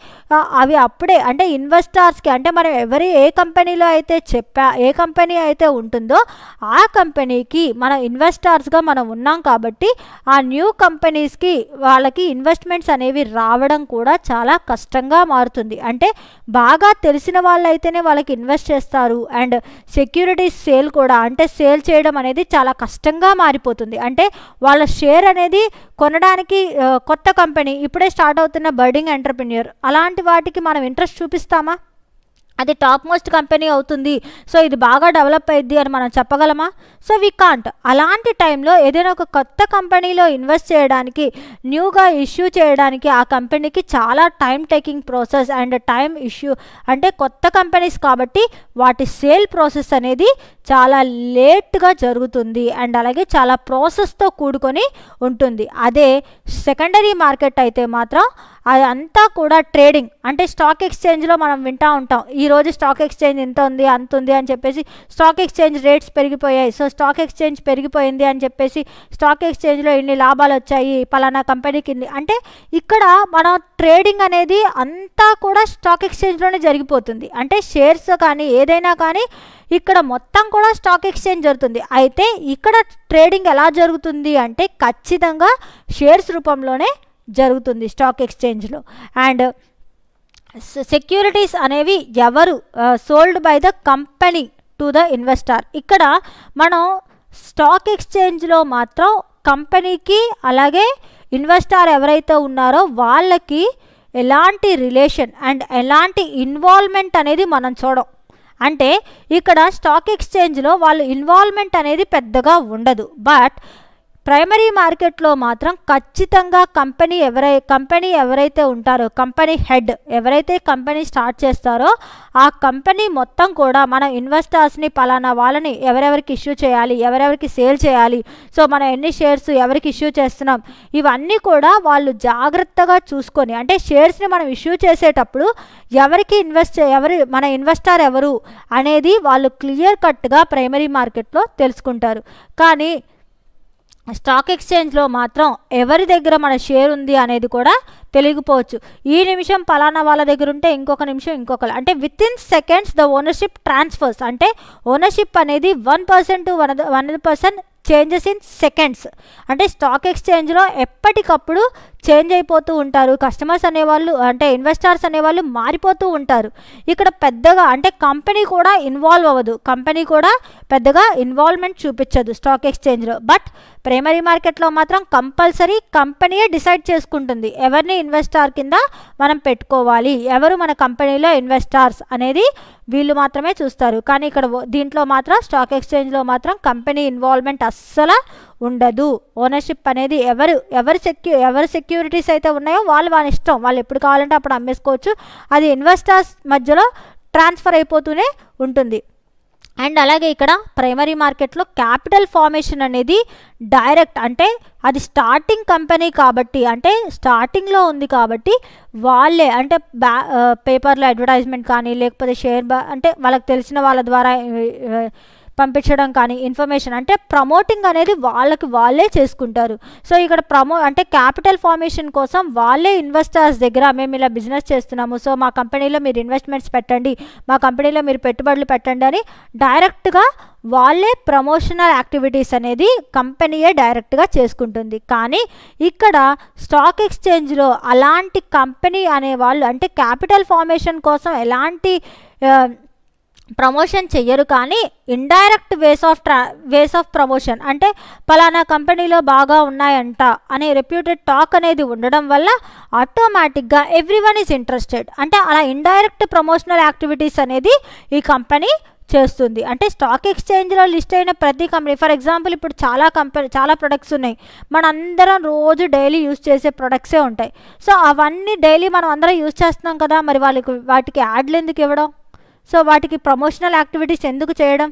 అవి అప్పుడే అంటే ఇన్వెస్టర్స్కి అంటే మనం ఏ కంపెనీలో అయితే ఏ కంపెనీ అయితే ఉంటుందో ఆ కంపెనీకి మనం ఇన్వెస్టర్స్గా మనం ఉన్నాం కాబట్టి ఆ న్యూ కంపెనీస్కి వాళ్ళకి ఇన్వెస్ట్మెంట్స్ అనేవి రావడం కూడా చాలా కష్టంగా మారుతుంది. అంటే బాగా తెలిసిన వాళ్ళైతేనే వాళ్ళకి ఇన్వెస్ట్ చేస్తారు. అండ్ సెక్యూరిటీస్ సేల్ కూడా అంటే సేల్ చేయడం అనేది చాలా కష్టంగా మారిపోతుంది. అంటే వాళ్ళ షేర్ అనేది కొనడానికి కొత్త కంపెనీ ఇప్పుడే స్టార్ట్ అవుతున్న బర్డింగ్ ఎంటర్ప్రెన్యూర్ అలాంటి వాటికి మనం ఇంట్రెస్ట్ చూపిస్తామా? అది టాప్ మోస్ట్ కంపెనీ అవుతుంది, సో ఇది బాగా డెవలప్ అయ్యిద్ది అని మనం చెప్పగలమా? So we can't. అలాంటి టైంలో ఏదైనా ఒక కొత్త కంపెనీలో ఇన్వెస్ట్ చేయడానికి, న్యూగా ఇష్యూ చేయడానికి ఆ కంపెనీకి చాలా time taking process and time issue అంటే కొత్త కంపెనీస్ కాబట్టి వాటి సేల్ ప్రాసెస్ అనేది చాలా లేట్గా జరుగుతుంది అండ్ అలాగే చాలా ప్రాసెస్తో కూడుకొని ఉంటుంది. అదే సెకండరీ మార్కెట్ అయితే మాత్రం అదంతా కూడా ట్రేడింగ్ అంటే స్టాక్ ఎక్స్చేంజ్లో మనం వింటూ ఉంటాం, ఈరోజు స్టాక్ ఎక్స్చేంజ్ ఇంత ఉంది అంత ఉంది అని చెప్పేసి స్టాక్ ఎక్స్చేంజ్ రేట్స్ పెరిగిపోయాయి, సో స్టాక్ ఎక్స్చేంజ్ పెరిగిపోయింది అని చెప్పేసి స్టాక్ ఎక్స్చేంజ్లో ఇన్ని లాభాలు వచ్చాయి పలానా కంపెనీకి అంటే ఇక్కడ మనం ట్రేడింగ్ అనేది అంతా కూడా స్టాక్ ఎక్స్చేంజ్లోనే జరిగిపోతుంది. అంటే షేర్స్ కానీ ఏదైనా కానీ ఇక్కడ మొత్తం కూడా స్టాక్ ఎక్స్చేంజ్ జరుగుతుంది. అయితే ఇక్కడ ట్రేడింగ్ ఎలా జరుగుతుంది అంటే ఖచ్చితంగా షేర్స్ రూపంలోనే జరుగుతుంది స్టాక్ ఎక్స్చేంజ్లో. అండ్ సెక్యూరిటీస్ అనేవి ఎవరు sold by the company to the investor. ఇక్కడ మనం స్టాక్ ఎక్స్చేంజ్లో మాత్రం కంపెనీకి అలాగే ఇన్వెస్టర్ ఎవరైతే ఉన్నారో వాళ్ళకి ఎలాంటి రిలేషన్ అండ్ ఎలాంటి ఇన్వాల్వ్మెంట్ అనేది మనం చూడం. అంటే ఇక్కడ స్టాక్ ఎక్స్చేంజ్లో వాళ్ళ ఇన్వాల్వ్మెంట్ అనేది పెద్దగా ఉండదు. బట్ ప్రైమరీ మార్కెట్లో మాత్రం ఖచ్చితంగా కంపెనీ ఎవరైతే ఉంటారో, కంపెనీ హెడ్ ఎవరైతే కంపెనీ స్టార్ట్ చేస్తారో ఆ కంపెనీ మొత్తం కూడా మన ఇన్వెస్టర్స్ని పలానా వాళ్ళని ఎవరెవరికి ఇష్యూ చేయాలి, ఎవరెవరికి సేల్ చేయాలి, సో మనం ఎన్ని షేర్స్ ఎవరికి ఇష్యూ చేస్తున్నాం, ఇవన్నీ కూడా వాళ్ళు జాగ్రత్తగా చూసుకొని, అంటే షేర్స్ని మనం ఇష్యూ చేసేటప్పుడు ఎవరికి మన ఇన్వెస్టర్ ఎవరు అనేది వాళ్ళు క్లియర్ కట్గా ప్రైమరీ మార్కెట్లో తెలుసుకుంటారు. కానీ స్టాక్ ఎక్స్చేంజ్లో మాత్రం ఎవరి దగ్గర మన షేర్ ఉంది అనేది కూడా తెలియకపోవచ్చు. ఈ నిమిషం పలానా వాళ్ళ దగ్గర ఉంటే ఇంకొక నిమిషం ఇంకొకరు, అంటే with in seconds the ownership transfers, అంటే ఓనర్షిప్ అనేది 1% టు 100% చేంజెస్ ఇన్ సెకండ్స్. అంటే స్టాక్ ఎక్స్చేంజ్లో ఎప్పటికప్పుడు చేంజ్ అయిపోతూ ఉంటారు. కస్టమర్స్ అనేవాళ్ళు, అంటే ఇన్వెస్టర్స్ అనేవాళ్ళు మారిపోతూ ఉంటారు. ఇక్కడ పెద్దగా అంటే కంపెనీ కూడా ఇన్వాల్వ్ అవ్వదు, కంపెనీ కూడా పెద్దగా ఇన్వాల్వ్మెంట్ చూపించదు స్టాక్ ఎక్స్చేంజ్లో. బట్ ప్రైమరీ మార్కెట్లో మాత్రం కంపల్సరీ కంపెనీయే డిసైడ్ చేసుకుంటుంది ఎవరిని ఇన్వెస్టర్ కింద మనం పెట్టుకోవాలి, ఎవరు మన కంపెనీలో ఇన్వెస్టర్స్ అనేది వీళ్ళు మాత్రమే చూస్తారు. కానీ ఇక్కడ దీంట్లో మాత్రం స్టాక్ ఎక్స్చేంజ్లో మాత్రం కంపెనీ ఇన్వాల్వ్మెంట్ అస్సలు ఉండదు. ఓనర్షిప్ అనేది ఎవరు సెక్యూరిటీస్ అయితే ఉన్నాయో వాళ్ళ ఇష్టం, వాళ్ళు ఎప్పుడు కావాలంటే అప్పుడు అమ్మేసుకోవచ్చు. అది ఇన్వెస్టర్స్ మధ్యలో ట్రాన్స్ఫర్ అయిపోతూనే ఉంటుంది. అండ్ అలాగే ఇక్కడ ప్రైమరీ మార్కెట్లో క్యాపిటల్ ఫార్మేషన్ అనేది డైరెక్ట్, అంటే అది స్టార్టింగ్ కంపెనీ కాబట్టి, అంటే స్టార్టింగ్లో ఉంది కాబట్టి వాళ్ళే, అంటే పేపర్లో అడ్వర్టైజ్మెంట్ కానీ లేకపోతే అంటే వాళ్ళకి తెలిసిన వాళ్ళ ద్వారా పంపించడం కానీ ఇన్ఫర్మేషన్, అంటే ప్రమోటింగ్ అనేది వాళ్ళే చేసుకుంటారు. సో ఇక్కడ అంటే క్యాపిటల్ ఫార్మేషన్ కోసం వాళ్ళే ఇన్వెస్టర్స్ దగ్గర మేము ఇలా బిజినెస్ చేస్తున్నాము, సో మా కంపెనీలో మీరు ఇన్వెస్ట్మెంట్స్ పెట్టండి, మా కంపెనీలో మీరు పెట్టుబడులు పెట్టండి అని డైరెక్ట్గా వాళ్ళే ప్రమోషనల్ యాక్టివిటీస్ అనేది కంపెనీయే డైరెక్ట్గా చేసుకుంటుంది. కానీ ఇక్కడ స్టాక్ ఎక్స్చేంజ్లో అలాంటి కంపెనీ అనేవాళ్ళు, అంటే క్యాపిటల్ ఫార్మేషన్ కోసం ఎలాంటి ప్రమోషన్ చెయ్యరు. కానీ ఇండైరెక్ట్ వేస్ ఆఫ్ ప్రమోషన్, అంటే పలానా కంపెనీలో బాగా ఉన్నాయంట అనే రెప్యూటెడ్ టాక్ అనేది ఉండడం వల్ల ఆటోమేటిక్గా ఎవ్రీవన్ ఈజ్ ఇంట్రెస్టెడ్. అంటే అలా ఇండైరెక్ట్ ప్రమోషనల్ యాక్టివిటీస్ అనేది ఈ కంపెనీ చేస్తుంది. అంటే స్టాక్ ఎక్స్చేంజ్లో లిస్ట్ అయిన ప్రతి కంపెనీ, ఫర్ ఎగ్జాంపుల్ ఇప్పుడు చాలా ప్రొడక్ట్స్ ఉన్నాయి, మనందరం రోజు డైలీ యూజ్ చేసే ప్రొడక్ట్సే ఉంటాయి. సో అవన్నీ డైలీ మనం అందరం యూజ్ చేస్తున్నాం కదా, మరి వాటికి యాడ్లు ఎందుకు ఇవ్వడం, సో వాటికి ప్రమోషనల్ యాక్టివిటీస్ ఎందుకు చేయడం,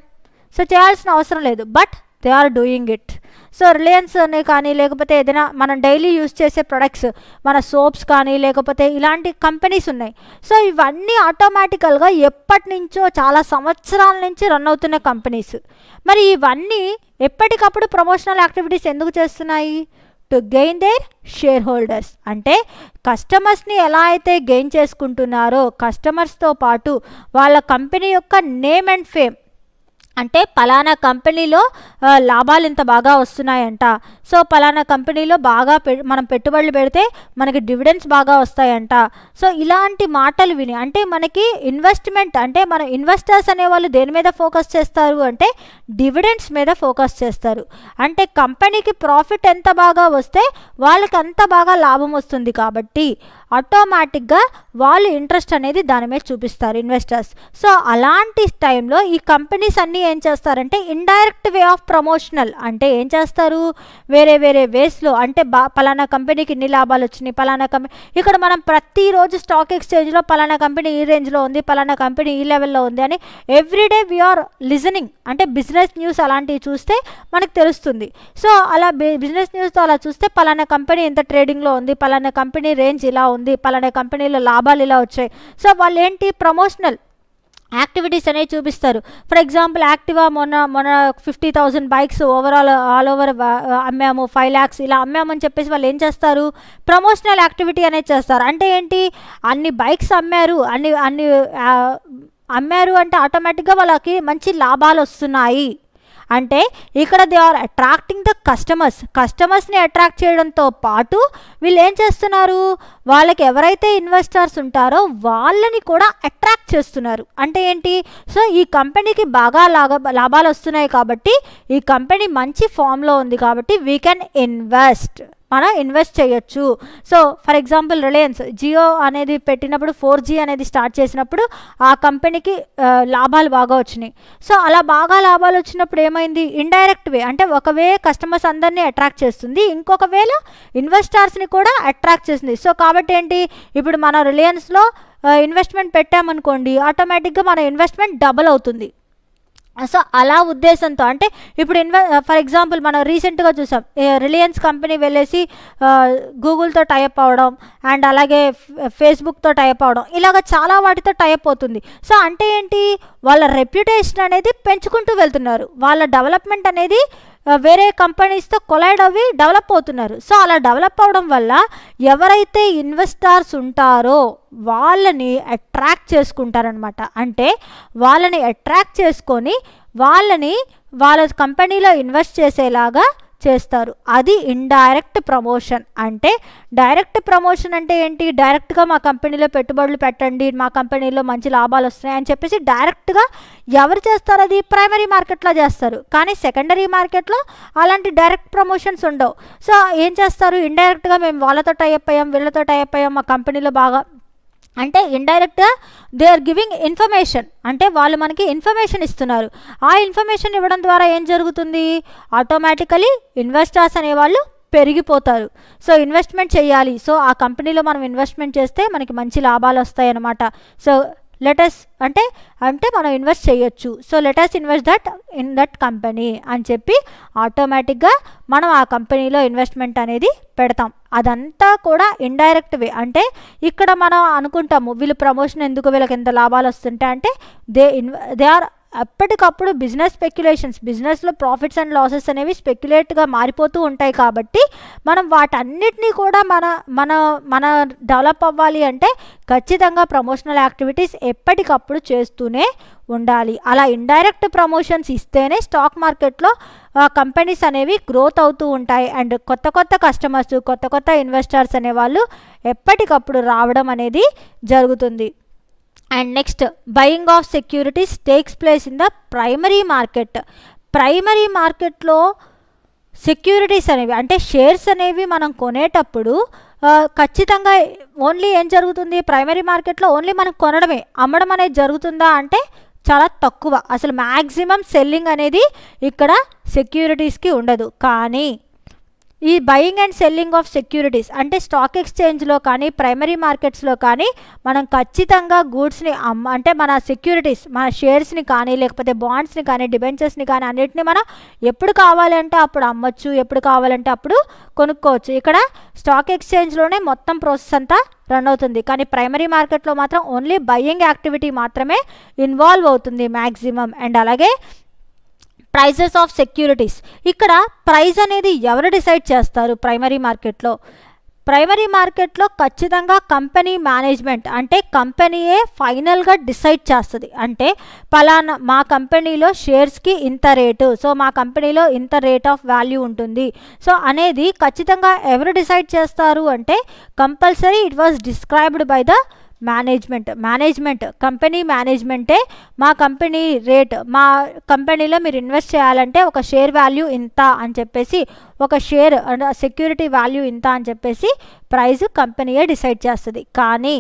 సో చేయాల్సిన అవసరం లేదు. But they are doing it. So Reliance అనే కానీ లేకపోతే ఏదైనా మనం డైలీ యూజ్ చేసే ప్రొడక్ట్స్, మన సోప్స్ కానీ లేకపోతే ఇలాంటి కంపెనీస్ ఉన్నాయి. సో ఇవన్నీ ఆటోమేటికల్గా ఎప్పటి నుంచో చాలా సంవత్సరాల నుంచి రన్ అవుతున్న కంపెనీస్. మరి ఇవన్నీ ఎప్పటికప్పుడు ప్రమోషనల్ యాక్టివిటీస్ ఎందుకు చేస్తున్నాయి? To gain their share holders. అంటే కస్టమర్స్ని ఎలా అయితే గెయిన్ చేసుకుంటున్నారో కస్టమర్స్తో పాటు వాళ్ళ కంపెనీ యొక్క నేమ్ అండ్ ఫేమ్, అంటే పలానా కంపెనీలో లాభాలు ఇంత బాగా వస్తున్నాయంట, సో పలానా కంపెనీలో బాగా మనం పెట్టుబడులు పెడితే మనకి డివిడెండ్స్ బాగా వస్తాయంట. సో ఇలాంటి మాటలు విని, అంటే మనకి ఇన్వెస్ట్మెంట్, అంటే మన ఇన్వెస్టర్స్ అనేవాళ్ళు దేని మీద ఫోకస్ చేస్తారు అంటే డివిడెండ్స్ మీద ఫోకస్ చేస్తారు. అంటే కంపెనీకి ప్రాఫిట్ ఎంత బాగా వస్తే వాళ్ళకి అంత బాగా లాభం వస్తుంది కాబట్టి ఆటోమేటిక్గా వాళ్ళు ఇంట్రెస్ట్ అనేది దాని మీద చూపిస్తారు ఇన్వెస్టర్స్. సో అలాంటి టైంలో ఈ కంపెనీస్ అన్నీ ఏం చేస్తారంటే ఇండైరెక్ట్ వే ఆఫ్ ప్రమోషనల్, అంటే ఏం చేస్తారు వేరే వేస్లో, అంటే పలానా కంపెనీకి ఇన్ని లాభాలు వచ్చినాయి, పలానా కంపెనీ, ఇక్కడ మనం ప్రతిరోజు స్టాక్ ఎక్స్చేంజ్లో పలానా కంపెనీ ఈ రేంజ్లో ఉంది, పలానా కంపెనీ ఈ లెవెల్లో ఉంది అని ఎవ్రీడే వీఆర్ లిజనింగ్, అంటే బిజినెస్ న్యూస్ అలాంటివి చూస్తే మనకు తెలుస్తుంది. సో అలా బిజినెస్ న్యూస్తో అలా చూస్తే పలానా కంపెనీ ఇంత ట్రేడింగ్లో ఉంది, పలానా కంపెనీ రేంజ్ ఇలా ఉంది, పలానా కంపెనీలో లాభాలు ఇలా వచ్చాయి. సో వాళ్ళు ఏంటి ప్రమోషనల్ యాక్టివిటీస్ అనేవి చూపిస్తారు. ఫర్ ఎగ్జాంపుల్ యాక్టివా మొన్న 50,000 బైక్స్ ఆల్ ఓవర్ అమ్మాము, 5 lakhs ఇలా అమ్మామని చెప్పేసి వాళ్ళు ఏం చేస్తారు ప్రమోషనల్ యాక్టివిటీ అనేది చేస్తారు. అంటే ఏంటి అన్ని బైక్స్ అమ్మారు, అన్ని అమ్మారు అంటే ఆటోమేటిక్గా వాళ్ళకి మంచి లాభాలు వస్తున్నాయి అంటే ఇక్కడ దే ఆర్ అట్రాక్టింగ్ ద కస్టమర్స్ని అట్రాక్ట్ చేయడంతో పాటు వీళ్ళు ఏం చేస్తున్నారు, వాళ్ళకి ఎవరైతే ఇన్వెస్టర్స్ ఉంటారో వాళ్ళని కూడా అట్రాక్ట్ చేస్తున్నారు. అంటే ఏంటి, సో ఈ కంపెనీకి బాగా లాభాలు వస్తున్నాయి కాబట్టి, ఈ కంపెనీ మంచి ఫామ్లో ఉంది కాబట్టి వీ కెన్ మనం ఇన్వెస్ట్ చేయొచ్చు. So for example Reliance Jio అనేది పెట్టినప్పుడు 4G అనేది స్టార్ట్ చేసినప్పుడు ఆ కంపెనీకి లాభాలు బాగా వచ్చినాయి. సో అలా బాగా లాభాలు వచ్చినప్పుడు ఏమైంది, ఇండైరెక్ట్ వే అంటే ఒక వే కస్టమర్స్ అందరినీ అట్రాక్ట్ చేస్తుంది, ఇంకొక వేలో ఇన్వెస్టర్స్ని కూడా అట్రాక్ట్ చేస్తుంది. సో కాబట్టి ఏంటి, ఇప్పుడు మన రిలయన్స్లో ఇన్వెస్ట్మెంట్ పెట్టామనుకోండి, ఆటోమేటిక్గా మన ఇన్వెస్ట్మెంట్ డబుల్ అవుతుంది. సో అలా ఉద్దేశంతో అంటే ఇప్పుడు ఫర్ ఎగ్జాంపుల్ మనం రీసెంట్గా చూసాం, రిలయన్స్ కంపెనీ వెళ్ళేసి గూగుల్తో టైప్ అవ్వడం అండ్ అలాగే ఫేస్బుక్తో టైప్ అవ్వడం, ఇలాగ చాలా వాటితో టైప్ అవుతుంది. సో అంటే ఏంటి, వాళ్ళ రెప్యుటేషన్ అనేది పెంచుకుంటూ వెళ్తున్నారు, వాళ్ళ డెవలప్మెంట్ అనేది వేరే కంపెనీస్తో కొలైడ్ అవి డెవలప్ అవుతున్నారు. సో అలా డెవలప్ అవడం వల్ల ఎవరైతే ఇన్వెస్టర్స్ ఉంటారో వాళ్ళని అట్రాక్ట్ చేసుకుంటారనమాట. అంటే వాళ్ళని అట్రాక్ట్ చేసుకొని వాళ్ళ కంపెనీలో ఇన్వెస్ట్ చేసేలాగా చేస్తారు. అది ఇండైరెక్ట్ ప్రమోషన్. అంటే డైరెక్ట్ ప్రమోషన్ అంటే ఏంటి, డైరెక్ట్గా మా కంపెనీలో పెట్టుబడులు పెట్టండి, మా కంపెనీలో మంచి లాభాలు వస్తున్నాయి అని చెప్పేసి డైరెక్ట్గా ఎవరు చేస్తారు, అది ప్రైమరీ మార్కెట్లో చేస్తారు. కానీ సెకండరీ మార్కెట్లో అలాంటి డైరెక్ట్ ప్రమోషన్స్ ఉండవు. సో ఏం చేస్తారు, ఇండైరెక్ట్గా మేము వాళ్ళతో టైప్ అయ్యాం, వీళ్ళతో టైప్ అయ్యాం, మా కంపెనీలో బాగా అంటే ఇండైరెక్ట్గా దే ఆర్ గివింగ్ ఇన్ఫర్మేషన్. అంటే వాళ్ళు మనకి ఇన్ఫర్మేషన్ ఇస్తున్నారు. ఆ ఇన్ఫర్మేషన్ ఇవ్వడం ద్వారా ఏం జరుగుతుంది, ఆటోమేటికలీ ఇన్వెస్టర్స్ అనేవాళ్ళు పెరిగిపోతారు. సో ఇన్వెస్ట్మెంట్ చేయాలి, సో ఆ కంపెనీలో మనం ఇన్వెస్ట్మెంట్ చేస్తే మనకి మంచి లాభాలు వస్తాయి అన్నమాట. సో లెటస్ అంటే మనం ఇన్వెస్ట్ చేయొచ్చు. So let's invest in that company అని చెప్పి ఆటోమేటిక్గా మనం ఆ కంపెనీలో ఇన్వెస్ట్మెంట్ అనేది పెడతాం. అదంతా కూడా ఇండైరెక్ట్ వే. అంటే ఇక్కడ మనం అనుకుంటాము వీళ్ళు ప్రమోషన్ ఎందుకు, వీళ్ళకి ఎంత లాభాలు వస్తుంటాయి అంటే దే ఆర్ ఎప్పటికప్పుడు బిజినెస్లో ప్రాఫిట్స్ అండ్ లాసెస్ అనేవి స్పెక్యులేట్గా మారిపోతూ ఉంటాయి. కాబట్టి మనం వాటన్నిటినీ కూడా మన డెవలప్ అవ్వాలి అంటే ఖచ్చితంగా ప్రమోషనల్ యాక్టివిటీస్ ఎప్పటికప్పుడు చేస్తూనే ఉండాలి. అలా ఇండైరెక్ట్ ప్రమోషన్స్ ఇస్తేనే స్టాక్ మార్కెట్లో కంపెనీస్ అనేవి గ్రోత్ అవుతూ ఉంటాయి అండ్ కొత్త కస్టమర్స్, కొత్త ఇన్వెస్టర్స్ అనేవాళ్ళు ఎప్పటికప్పుడు రావడం అనేది జరుగుతుంది. And next, buying of securities takes place in the primary మార్కెట్లో సెక్యూరిటీస్ అనేవి అంటే షేర్స్ అనేవి మనం కొనేటప్పుడు ఖచ్చితంగా ఓన్లీ ఏం జరుగుతుంది, ప్రైమరీ మార్కెట్లో ఓన్లీ మనం కొనడమే, అమ్మడం అనేది జరుగుతుందా అంటే చాలా తక్కువ. అసలు మ్యాక్సిమం సెల్లింగ్ అనేది ఇక్కడ సెక్యూరిటీస్కి ఉండదు. కానీ ఈ buying and selling of securities అంటే స్టాక్ ఎక్స్చేంజ్లో కానీ ప్రైమరీ మార్కెట్స్లో కానీ మనం ఖచ్చితంగా గూడ్స్ని అంటే మన సెక్యూరిటీస్, మన షేర్స్ని కానీ లేకపోతే బాండ్స్ని కానీ డిబెంచర్స్ని కానీ అన్నిటిని మనం ఎప్పుడు కావాలంటే అప్పుడు అమ్మొచ్చు, ఎప్పుడు కావాలంటే అప్పుడు కొనుక్కోవచ్చు. ఇక్కడ స్టాక్ ఎక్స్చేంజ్లోనే మొత్తం ప్రాసెస్ అంతా రన్ అవుతుంది. కానీ ప్రైమరీ మార్కెట్లో మాత్రం ఓన్లీ బయింగ్ యాక్టివిటీ మాత్రమే ఇన్వాల్వ్ అవుతుంది మ్యాక్సిమం. అండ్ అలాగే ప్రైజెస్ ఆఫ్ సెక్యూరిటీస్, ఇక్కడ ప్రైస్ అనేది ఎవరు డిసైడ్ చేస్తారు ప్రైమరీ మార్కెట్లో ఖచ్చితంగా కంపెనీ మేనేజ్మెంట్ అంటే కంపెనీయే ఫైనల్గా డిసైడ్ చేస్తుంది. అంటే పలానా మా కంపెనీలో షేర్స్కి ఇంత రేటు, సో మా కంపెనీలో ఇంత రేట్ ఆఫ్ వాల్యూ ఉంటుంది సో అనేది ఖచ్చితంగా ఎవరు డిసైడ్ చేస్తారు అంటే compulsory it was described by the management company మేనేజ్మెంటే మా కంపెనీ రేట్, మా కంపెనీలో మీరు ఇన్వెస్ట్ చేయాలంటే ఒక షేర్ వాల్యూ ఇంత అని చెప్పేసి, ఒక షేర్ సెక్యూరిటీ వాల్యూ ఇంత అని చెప్పేసి ప్రైస్ కంపెనీయే డిసైడ్ చేస్తుంది. కానీ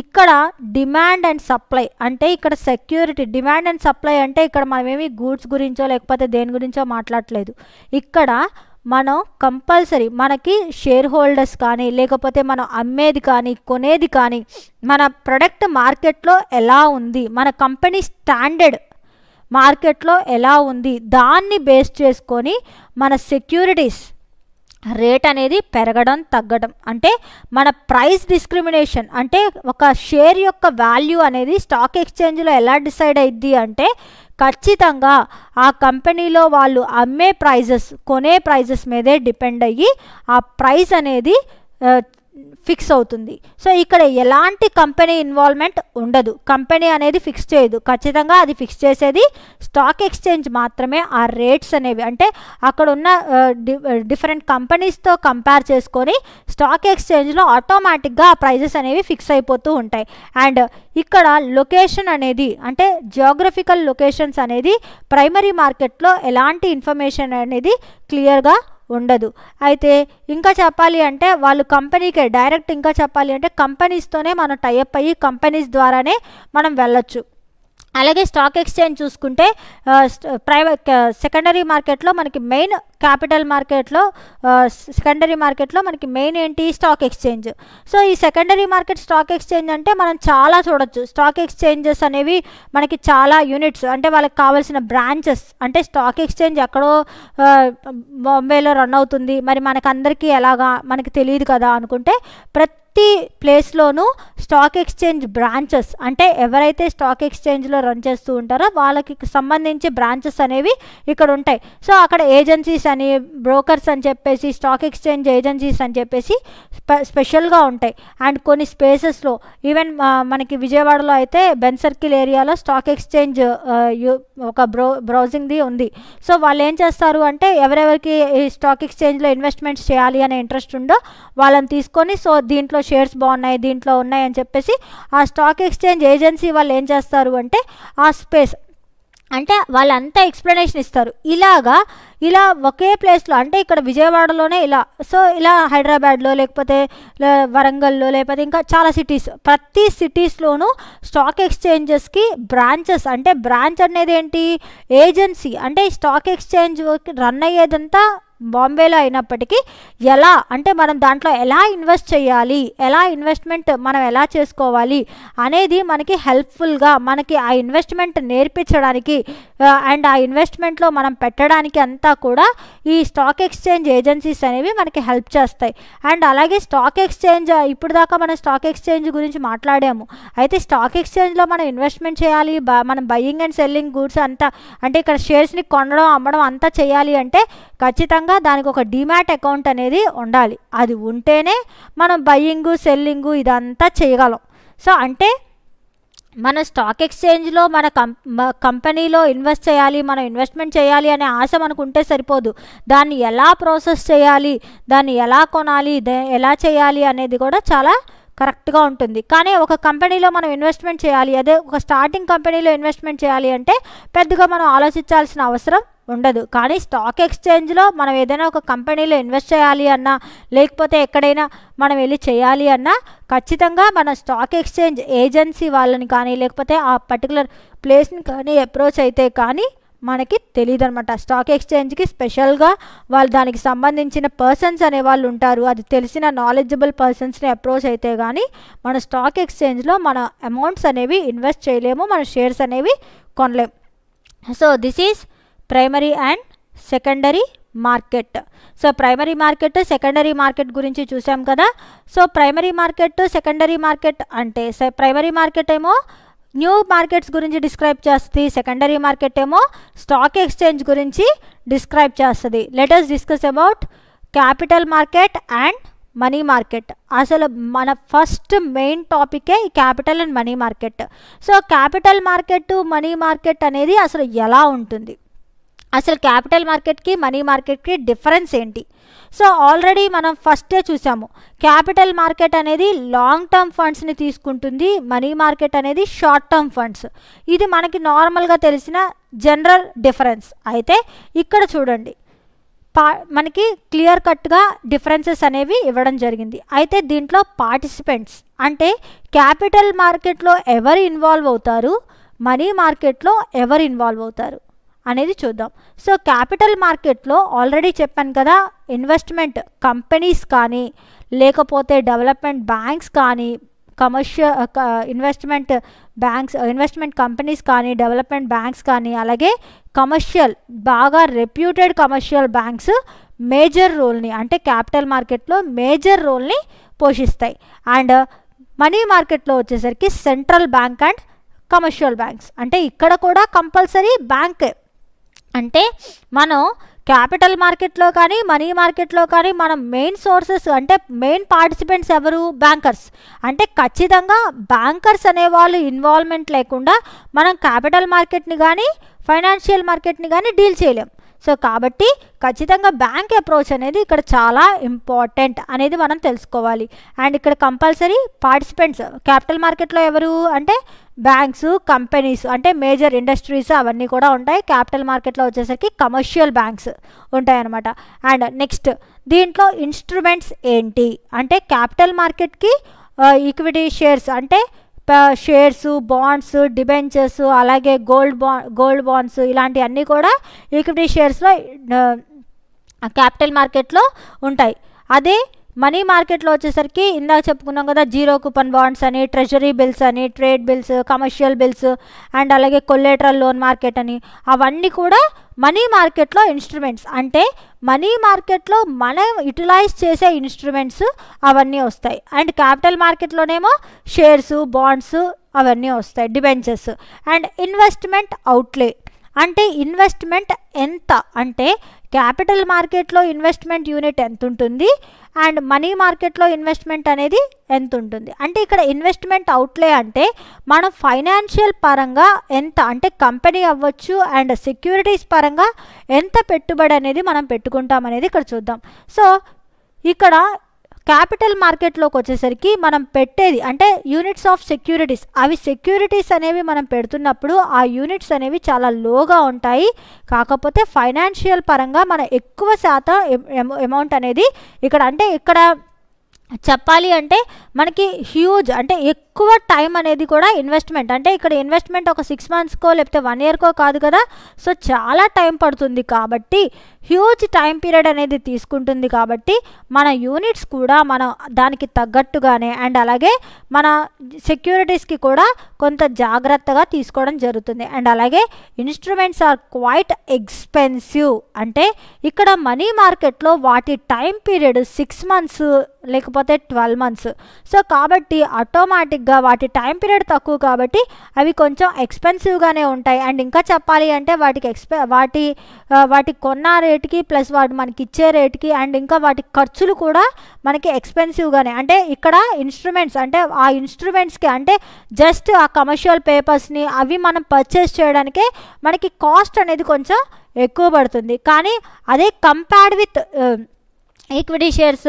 ఇక్కడ డిమాండ్ అండ్ సప్లై అంటే ఇక్కడ సెక్యూరిటీ డిమాండ్ అండ్ సప్లై అంటే ఇక్కడ మనమేమి గూడ్స్ గురించో లేకపోతే దేని గురించో మాట్లాడట్లేదు. ఇక్కడ మనం కంపల్సరీ మనకి షేర్ హోల్డర్స్ కానీ లేకపోతే మనం అమ్మేది కానీ కొనేది కానీ మన ప్రొడక్ట్ మార్కెట్లో ఎలా ఉంది, మన కంపెనీ స్టాండర్డ్ మార్కెట్లో ఎలా ఉంది, దాన్ని బేస్ చేసుకొని మన సెక్యూరిటీస్ రేట్ అనేది పెరగడం తగ్గడం. అంటే మన ప్రైస్ డిస్క్రిమినేషన్ అంటే ఒక షేర్ యొక్క వాల్యూ అనేది స్టాక్ ఎక్స్చేంజ్లో ఎలా డిసైడ్ అయ్యిద్ది అంటే ఖచ్చితంగా ఆ కంపెనీలో వాళ్ళు అమ్మే ప్రైజెస్ కొనే ప్రైజెస్ మీదే డిపెండ్ అయ్యి ఆ ప్రైస్ అనేది ఫిక్స్ అవుతుంది. సో ఇక్కడ ఎలాంటి కంపెనీ ఇన్వాల్వ్మెంట్ ఉండదు, కంపెనీ అనేది ఫిక్స్ చేయదు. ఖచ్చితంగా అది ఫిక్స్ చేసేది స్టాక్ ఎక్స్చేంజ్ మాత్రమే. ఆ రేట్స్ అనేవి అంటే అక్కడ ఉన్న డిఫరెంట్ కంపెనీస్తో కంపేర్ చేసుకొని స్టాక్ ఎక్స్చేంజ్లో ఆటోమేటిక్గా ఆ ప్రైజెస్ అనేవి ఫిక్స్ అయిపోతూ ఉంటాయి. అండ్ ఇక్కడ లొకేషన్ అనేది అంటే జియోగ్రఫికల్ లొకేషన్స్ అనేది ప్రైమరీ మార్కెట్లో ఎలాంటి ఇన్ఫర్మేషన్ అనేది క్లియర్గా ఉండదు. అయితే ఇంకా చెప్పాలి అంటే వాళ్ళు కంపెనీకే డైరెక్ట్ ఇంకా చెప్పాలి అంటే కంపెనీస్తోనే మనం టైఅప్ అయ్యి కంపెనీస్ ద్వారానే మనం వెళ్ళొచ్చు. అలాగే స్టాక్ ఎక్స్చేంజ్ చూసుకుంటే సెకండరీ మార్కెట్లో మనకి మెయిన్ క్యాపిటల్ మార్కెట్లో సెకండరీ మార్కెట్లో మనకి మెయిన్ ఏంటి స్టాక్ ఎక్స్చేంజ్. సో ఈ సెకండరీ మార్కెట్ స్టాక్ ఎక్స్చేంజ్ అంటే మనం చాలా చూడొచ్చు. స్టాక్ ఎక్స్చేంజెస్ అనేవి మనకి చాలా యూనిట్స్ అంటే వాళ్ళకి కావాల్సిన బ్రాంచెస్ అంటే స్టాక్ ఎక్స్చేంజ్ ఎక్కడో బాంబేలో రన్ అవుతుంది, మరి మనకందరికీ ఎలాగా మనకి తెలియదు కదా అనుకుంటే ప్రతి ప్లేస్లోనూ స్టాక్ ఎక్స్చేంజ్ బ్రాంచెస్ అంటే ఎవరైతే స్టాక్ ఎక్స్చేంజ్లో రన్ చేస్తూ ఉంటారో వాళ్ళకి సంబంధించి బ్రాంచెస్ అనేవి ఇక్కడ ఉంటాయి. సో అక్కడ ఏజెన్సీస్ అని బ్రోకర్స్ అని చెప్పేసి స్టాక్ ఎక్స్చేంజ్ ఏజెన్సీస్ అని చెప్పేసి స్పెషల్గా ఉంటాయి. అండ్ కొన్ని స్పేసెస్లో ఈవెన్ మనకి విజయవాడలో అయితే బెన్ సర్కిల్ ఏరియాలో స్టాక్ ఎక్స్చేంజ్ ఒక బ్రౌజింగ్ది ఉంది. సో వాళ్ళు ఏం చేస్తారు అంటే ఎవరెవరికి ఈ స్టాక్ ఎక్స్చేంజ్లో ఇన్వెస్ట్మెంట్స్ చేయాలి అనే ఇంట్రెస్ట్ ఉందో వాళ్ళని తీసుకొని సో దీంట్లో షేర్స్ బాగున్నాయి దీంట్లో ఉన్నాయి అని చెప్పేసి ఆ స్టాక్ ఎక్స్చేంజ్ ఏజెన్సీ వాళ్ళు ఏం చేస్తారు అంటే ఆ స్పేస్ అంటే వాళ్ళంతా ఎక్స్ప్లెనేషన్ ఇస్తారు. ఇలా ఒకే ప్లేస్లో అంటే ఇక్కడ విజయవాడలోనే ఇలా సో ఇలా హైదరాబాద్లో లేకపోతే వరంగల్లో లేకపోతే ఇంకా చాలా సిటీస్ ప్రతి సిటీస్లోనూ స్టాక్ ఎక్స్చేంజెస్కి బ్రాంచెస్ అంటే బ్రాంచ్ అనేది ఏంటి ఏజెన్సీ అంటే స్టాక్ ఎక్స్చేంజ్ రన్ అయ్యేదంతా బాంబేలో అయినప్పటికీ ఎలా అంటే మనం దాంట్లో ఎలా ఇన్వెస్ట్ చేయాలి ఎలా ఇన్వెస్ట్మెంట్ మనం ఎలా చేసుకోవాలి అనేది మనకి హెల్ప్ఫుల్గా మనకి ఆ ఇన్వెస్ట్మెంట్ నేర్పించడానికి అండ్ ఆ ఇన్వెస్ట్మెంట్లో మనం పెట్టడానికి అంతా కూడా ఈ స్టాక్ ఎక్స్చేంజ్ ఏజెన్సీస్ అనేవి మనకి హెల్ప్ చేస్తాయి. అండ్ అలాగే స్టాక్ ఎక్స్చేంజ్ ఇప్పుడు దాకా మనం స్టాక్ ఎక్స్చేంజ్ గురించి మాట్లాడాము. అయితే స్టాక్ ఎక్స్చేంజ్లో మనం ఇన్వెస్ట్మెంట్ చేయాలి మనం బయ్యింగ్ అండ్ సెల్లింగ్ గూడ్స్ అంతా అంటే ఇక్కడ షేర్స్ని కొనడం అమ్మడం అంతా చేయాలి అంటే ఖచ్చితంగా దానికి ఒక డిమాట్ అకౌంట్ అనేది ఉండాలి. అది ఉంటేనే మనం బయ్యింగు సెల్లింగు ఇదంతా చేయగలం. సో అంటే మన స్టాక్ ఎక్స్చేంజ్లో మన కంపెనీలో ఇన్వెస్ట్ చేయాలి మనం ఇన్వెస్ట్మెంట్ చేయాలి అనే ఆశ మనకు ఉంటే సరిపోదు. దాన్ని ఎలా ప్రాసెస్ చేయాలి దాన్ని ఎలా కొనాలి ఎలా చేయాలి అనేది కూడా చాలా కరెక్ట్గా ఉంటుంది. కానీ ఒక కంపెనీలో మనం ఇన్వెస్ట్మెంట్ చేయాలి అదే ఒక స్టార్టింగ్ కంపెనీలో ఇన్వెస్ట్మెంట్ చేయాలి అంటే పెద్దగా మనం ఆలోచించాల్సిన అవసరం ఉండదు. కానీ స్టాక్ ఎక్స్చేంజ్లో మనం ఏదైనా ఒక కంపెనీలో ఇన్వెస్ట్ చేయాలి అన్నా లేకపోతే ఎక్కడైనా మనం వెళ్ళి చేయాలి అన్నా ఖచ్చితంగా మన స్టాక్ ఎక్స్చేంజ్ ఏజెన్సీ వాళ్ళని కానీ లేకపోతే ఆ పర్టికులర్ ప్లేస్ని కానీ అప్రోచ్ అయితే కానీ మనకి తెలియదు అనమాట. స్టాక్ ఎక్స్చేంజ్కి స్పెషల్గా వాళ్ళు దానికి సంబంధించిన పర్సన్స్ అనే వాళ్ళు ఉంటారు. అది తెలిసిన నాలెడ్జబుల్ పర్సన్స్ని అప్రోచ్ అయితే కానీ మన స్టాక్ ఎక్స్చేంజ్లో మన అమౌంట్స్ అనేవి ఇన్వెస్ట్ చేయలేము మన షేర్స్ అనేవి కొనలేము. So this is primary and secondary market. So primary market secondary market గురించి చూసాం కదా. So primary market secondary market అంటే ప్రైమరీ మార్కెట్ ఏమో న్యూ మార్కెట్స్ గురించి డిస్క్రైబ్ చేస్తుంది సెకండరీ మార్కెట్ ఏమో స్టాక్ ఎక్స్చేంజ్ గురించి డిస్క్రైబ్ చేస్తుంది. Let us discuss about capital market and money market. అసలు మన ఫస్ట్ మెయిన్ టాపికే ఈ capital and money market. So capital market money market అనేది అసలు ఎలా ఉంటుంది అసలు క్యాపిటల్ మార్కెట్కి మనీ మార్కెట్కి డిఫరెన్స్ ఏంటి? సో ఆల్రెడీ మనం ఫస్టే చూసాము క్యాపిటల్ మార్కెట్ అనేది లాంగ్ టర్మ్ ఫండ్స్ని తీసుకుంటుంది మనీ మార్కెట్ అనేది షార్ట్ టర్మ్ ఫండ్స్. ఇది మనకి నార్మల్గా తెలిసిన జనరల్ డిఫరెన్స్. అయితే ఇక్కడ చూడండి మనకి క్లియర్ కట్గా డిఫరెన్సెస్ అనేవి ఇవ్వడం జరిగింది. అయితే దీంట్లో పార్టిసిపెంట్స్ అంటే క్యాపిటల్ మార్కెట్లో ఎవరు ఇన్వాల్వ్ అవుతారు మనీ మార్కెట్లో ఎవరు ఇన్వాల్వ్ అవుతారు అనేది చూద్దాం. సో క్యాపిటల్ మార్కెట్లో ఆల్రెడీ చెప్పాను కదా ఇన్వెస్ట్మెంట్ కంపెనీస్ కానీ లేకపోతే డెవలప్మెంట్ బ్యాంక్స్ కానీ కమర్షియల్ ఇన్వెస్ట్మెంట్ కంపెనీస్ కానీ డెవలప్మెంట్ బ్యాంక్స్ కానీ అలాగే కమర్షియల్ బాగా రెప్యూటెడ్ కమర్షియల్ బ్యాంక్స్ మేజర్ రోల్ని అంటే క్యాపిటల్ మార్కెట్లో మేజర్ రోల్ని పోషిస్తాయి. అండ్ మనీ మార్కెట్లో వచ్చేసరికి central bank and commercial banks అంటే ఇక్కడ కూడా కంపల్సరీ బ్యాంక్ అంటే మనం క్యాపిటల్ మార్కెట్లో కానీ మనీ మార్కెట్లో కానీ మనం మెయిన్ సోర్సెస్ అంటే మెయిన్ పార్టిసిపెంట్స్ ఎవరు? బ్యాంకర్స్. అంటే ఖచ్చితంగా బ్యాంకర్స్ అనేవాళ్ళు ఇన్వాల్వ్మెంట్ లేకుండా మనం క్యాపిటల్ మార్కెట్ని కానీ ఫైనాన్షియల్ మార్కెట్ని కానీ డీల్ చేయలేం. సో కాబట్టి ఖచ్చితంగా బ్యాంక్ అప్రోచ్ అనేది ఇక్కడ చాలా ఇంపార్టెంట్ అనేది మనం తెలుసుకోవాలి. అండ్ ఇక్కడ కంపల్సరీ పార్టిసిపెంట్స్ క్యాపిటల్ మార్కెట్లో ఎవరు అంటే బ్యాంక్స్, కంపెనీస్ అంటే మేజర్ ఇండస్ట్రీస్ అవన్నీ కూడా ఉంటాయి. క్యాపిటల్ మార్కెట్లో వచ్చేసరికి కమర్షియల్ బ్యాంక్స్ ఉంటాయన్నమాట. అండ్ నెక్స్ట్ దీంట్లో ఇన్స్ట్రుమెంట్స్ ఏంటి అంటే క్యాపిటల్ మార్కెట్కి ఈక్విటీ షేర్స్ అంటే షేర్స్, బాండ్స్, డిబెంచర్స్, అలాగే గోల్డ్ బాండ్స్ ఇలాంటివన్నీ కూడా ఈక్విటీ షేర్స్లో క్యాపిటల్ మార్కెట్లో ఉంటాయి. అదే మనీ మార్కెట్లో వచ్చేసరికి ఇందాక చెప్పుకున్నాం కదా, జీరో కూపన్ బాండ్స్ అని, ట్రెజరీ బిల్స్ అని, trade bills, commercial bills and అలాగే కొలేటరల్ లోన్ మార్కెట్ అని అవన్నీ కూడా మనీ మార్కెట్లో ఇన్స్ట్రుమెంట్స్. అంటే మనీ మార్కెట్లో మనం యూటిలైజ్ చేసే ఇన్స్ట్రుమెంట్స్ అవన్నీ వస్తాయి. అండ్ క్యాపిటల్ మార్కెట్లోనేమో షేర్స్, బాండ్స్ అవన్నీ వస్తాయి, డిబెంచర్స్. అండ్ ఇన్వెస్ట్మెంట్ అవుట్లే అంటే ఇన్వెస్ట్మెంట్ ఎంత అంటే క్యాపిటల్ మార్కెట్లో ఇన్వెస్ట్మెంట్ యూనిట్ ఎంత ఉంటుంది అండ్ మనీ మార్కెట్లో ఇన్వెస్ట్మెంట్ అనేది ఎంత ఉంటుంది. అంటే ఇక్కడ ఇన్వెస్ట్మెంట్ అవుట్లే అంటే మనం ఫైనాన్షియల్ పరంగా ఎంత అంటే కంపెనీ అవ్వచ్చు అండ్ సెక్యూరిటీస్ పరంగా ఎంత పెట్టుబడి అనేది మనం పెట్టుకుంటాం అనేది ఇక్కడ చూద్దాం. సో ఇక్కడ క్యాపిటల్ మార్కెట్లోకి వచ్చేసరికి మనం పెట్టేది అంటే యూనిట్స్ ఆఫ్ సెక్యూరిటీస్, అవి సెక్యూరిటీస్ అనేవి మనం పెడుతున్నప్పుడు ఆ యూనిట్స్ అనేవి చాలా లోగా ఉంటాయి. కాకపోతే ఫైనాన్షియల్ పరంగా మన ఎక్కువ శాతం అమౌంట్ అనేది ఇక్కడ అంటే ఇక్కడ చెప్పాలి అంటే మనకి హ్యూజ్ అంటే ఎక్కువ టైం అనేది కూడా ఇన్వెస్ట్మెంట్ అంటే ఇక్కడ ఇన్వెస్ట్మెంట్ ఒక 6 monthsకో లేకపోతే 1 yearకో కాదు కదా. సో చాలా టైం పడుతుంది కాబట్టి హ్యూజ్ టైం పీరియడ్ అనేది తీసుకుంటుంది. కాబట్టి మన యూనిట్స్ కూడా మనం దానికి తగ్గట్టుగానే అండ్ అలాగే మన సెక్యూరిటీస్కి కూడా కొంత జాగ్రత్తగా తీసుకోవడం జరుగుతుంది. అండ్ అలాగే ఇన్స్ట్రుమెంట్స్ ఆర్ క్వైట్ ఎక్స్పెన్సివ్ అంటే ఇక్కడ మనీ మార్కెట్లో వాటి టైం పీరియడ్ 6 months లేకపోతే 12 months. సో కాబట్టి ఆటోమేటిక్గా వాటి టైం పీరియడ్ తక్కువ కాబట్టి అవి కొంచెం ఎక్స్పెన్సివ్గానే ఉంటాయి. అండ్ ఇంకా చెప్పాలి అంటే వాటి కొన్న రేటుకి ప్లస్ వాటి మనకి ఇచ్చే రేటుకి అండ్ ఇంకా వాటి ఖర్చులు కూడా మనకి ఎక్స్పెన్సివ్గానే అంటే ఇక్కడ ఇన్స్ట్రుమెంట్స్ అంటే ఆ ఇన్స్ట్రుమెంట్స్కి అంటే జస్ట్ ఆ కమర్షియల్ పేపర్స్ని అవి మనం పర్చేస్ చేయడానికే మనకి కాస్ట్ అనేది కొంచెం ఎక్కువ పడుతుంది. కానీ అదే కంపేర్డ్ విత్ ఈక్విటీ షేర్స్